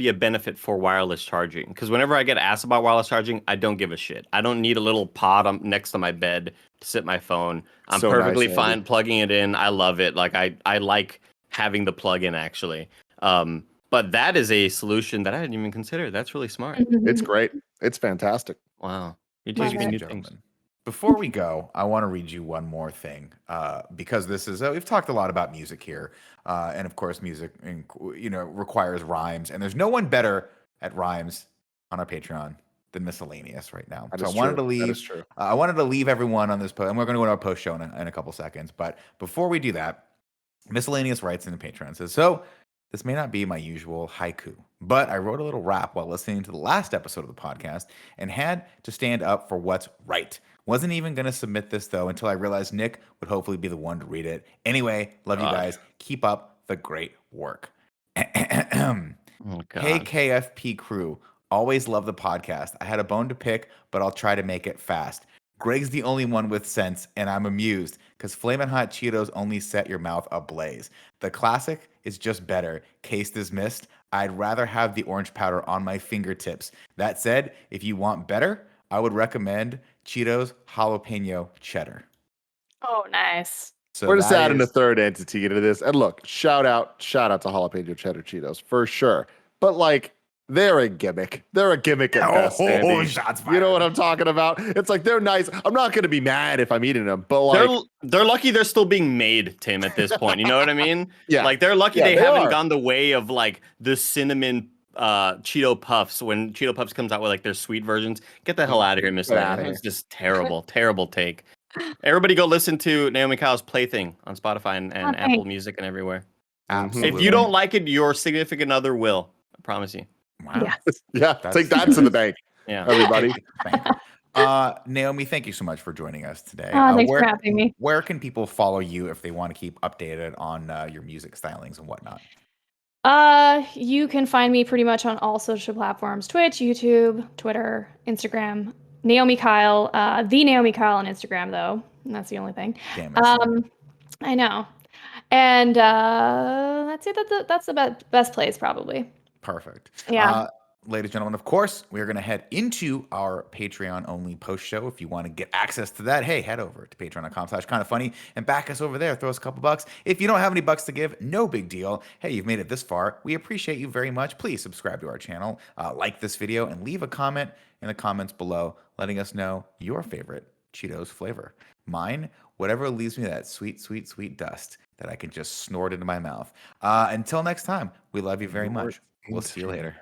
a benefit for wireless charging, because whenever I get asked about wireless charging, I don't give a shit. I don't need a little pod next to my bed to sit my phone. I'm So perfectly nice, fine Andy. plugging it in. I love it. Like I like having the plugin actually. But that is a solution that I hadn't even considered. That's really smart. It's great. It's fantastic. Wow. You Love teach me it. new Gentlemen, things. before we go, I want to read you one more thing because this is we've talked a lot about music here, and of course, music requires rhymes, and there's no one better at rhymes on our Patreon than Miscellaneous right now. That So I is wanted true. to leave. That is true. I wanted to leave everyone on this post, and we're going to go to our post show in a couple seconds. But before we do that, Miscellaneous writes in the Patreon says, "So this may not be my usual haiku, but I wrote a little rap while listening to the last episode of the podcast and had to stand up for what's right. Wasn't even going to submit this though until I realized Nick would hopefully be the one to read it. Anyway, love you God. guys. Keep up the great work." Oh, Hey, God. KFP crew. Always love the podcast. I had a bone to pick, but I'll try to make it fast. Greg's the only one with sense, and I'm amused because Flamin' Hot Cheetos only set your mouth ablaze. The classic is just better. Case dismissed. I'd rather have the orange powder on my fingertips. That said, if you want better, I would recommend Cheetos jalapeno cheddar. Oh, nice. So We're just that adding a is- third entity into this. And look, shout out to jalapeno cheddar Cheetos for sure. But like, they're a gimmick. They're a gimmick at best, Andy. shots You know fired. what I'm talking about? It's like they're nice. I'm not gonna be mad if I'm eating them, but like, They're lucky they're still being made, Tim, at this point. You know what I mean? Yeah. Like they're lucky Yeah, they they haven't are. gone the way of like the cinnamon Cheeto Puffs when Cheeto Puffs comes out with like their sweet versions. Get the hell out of here, Miss Get outta Lady. here. It's just terrible, terrible take. Everybody go listen to Naomi Kyle's Plaything on Spotify and Oh, Apple thanks. Music and everywhere. Absolutely. If you don't like it, your significant other will. I promise you. Wow. Yes. yeah, That's- take that to the bank, Yeah. everybody. Thank you. Naomi, thank you so much for joining us today. Thanks for having me. Where can people follow you if they want to keep updated on your music stylings and whatnot? You can find me pretty much on all social platforms: Twitch, YouTube, Twitter, Instagram. Naomi Kyle, the Naomi Kyle on Instagram though. And that's the only thing. Damn it. I know. And that's it. That's the best place probably. Perfect. Yeah. Ladies and gentlemen, of course, we are going to head into our Patreon only post show. If you want to get access to that, hey, head over to patreon.com/kindoffunny and back us over there. Throw us a couple bucks. If you don't have any bucks to give, no big deal. Hey, you've made it this far. We appreciate you very much. Please subscribe to our channel, like this video, and leave a comment in the comments below letting us know your favorite Cheetos flavor. Mine, whatever leaves me that sweet, sweet, sweet dust that I can just snort into my mouth. Until next time, we love you very much. We'll see you later.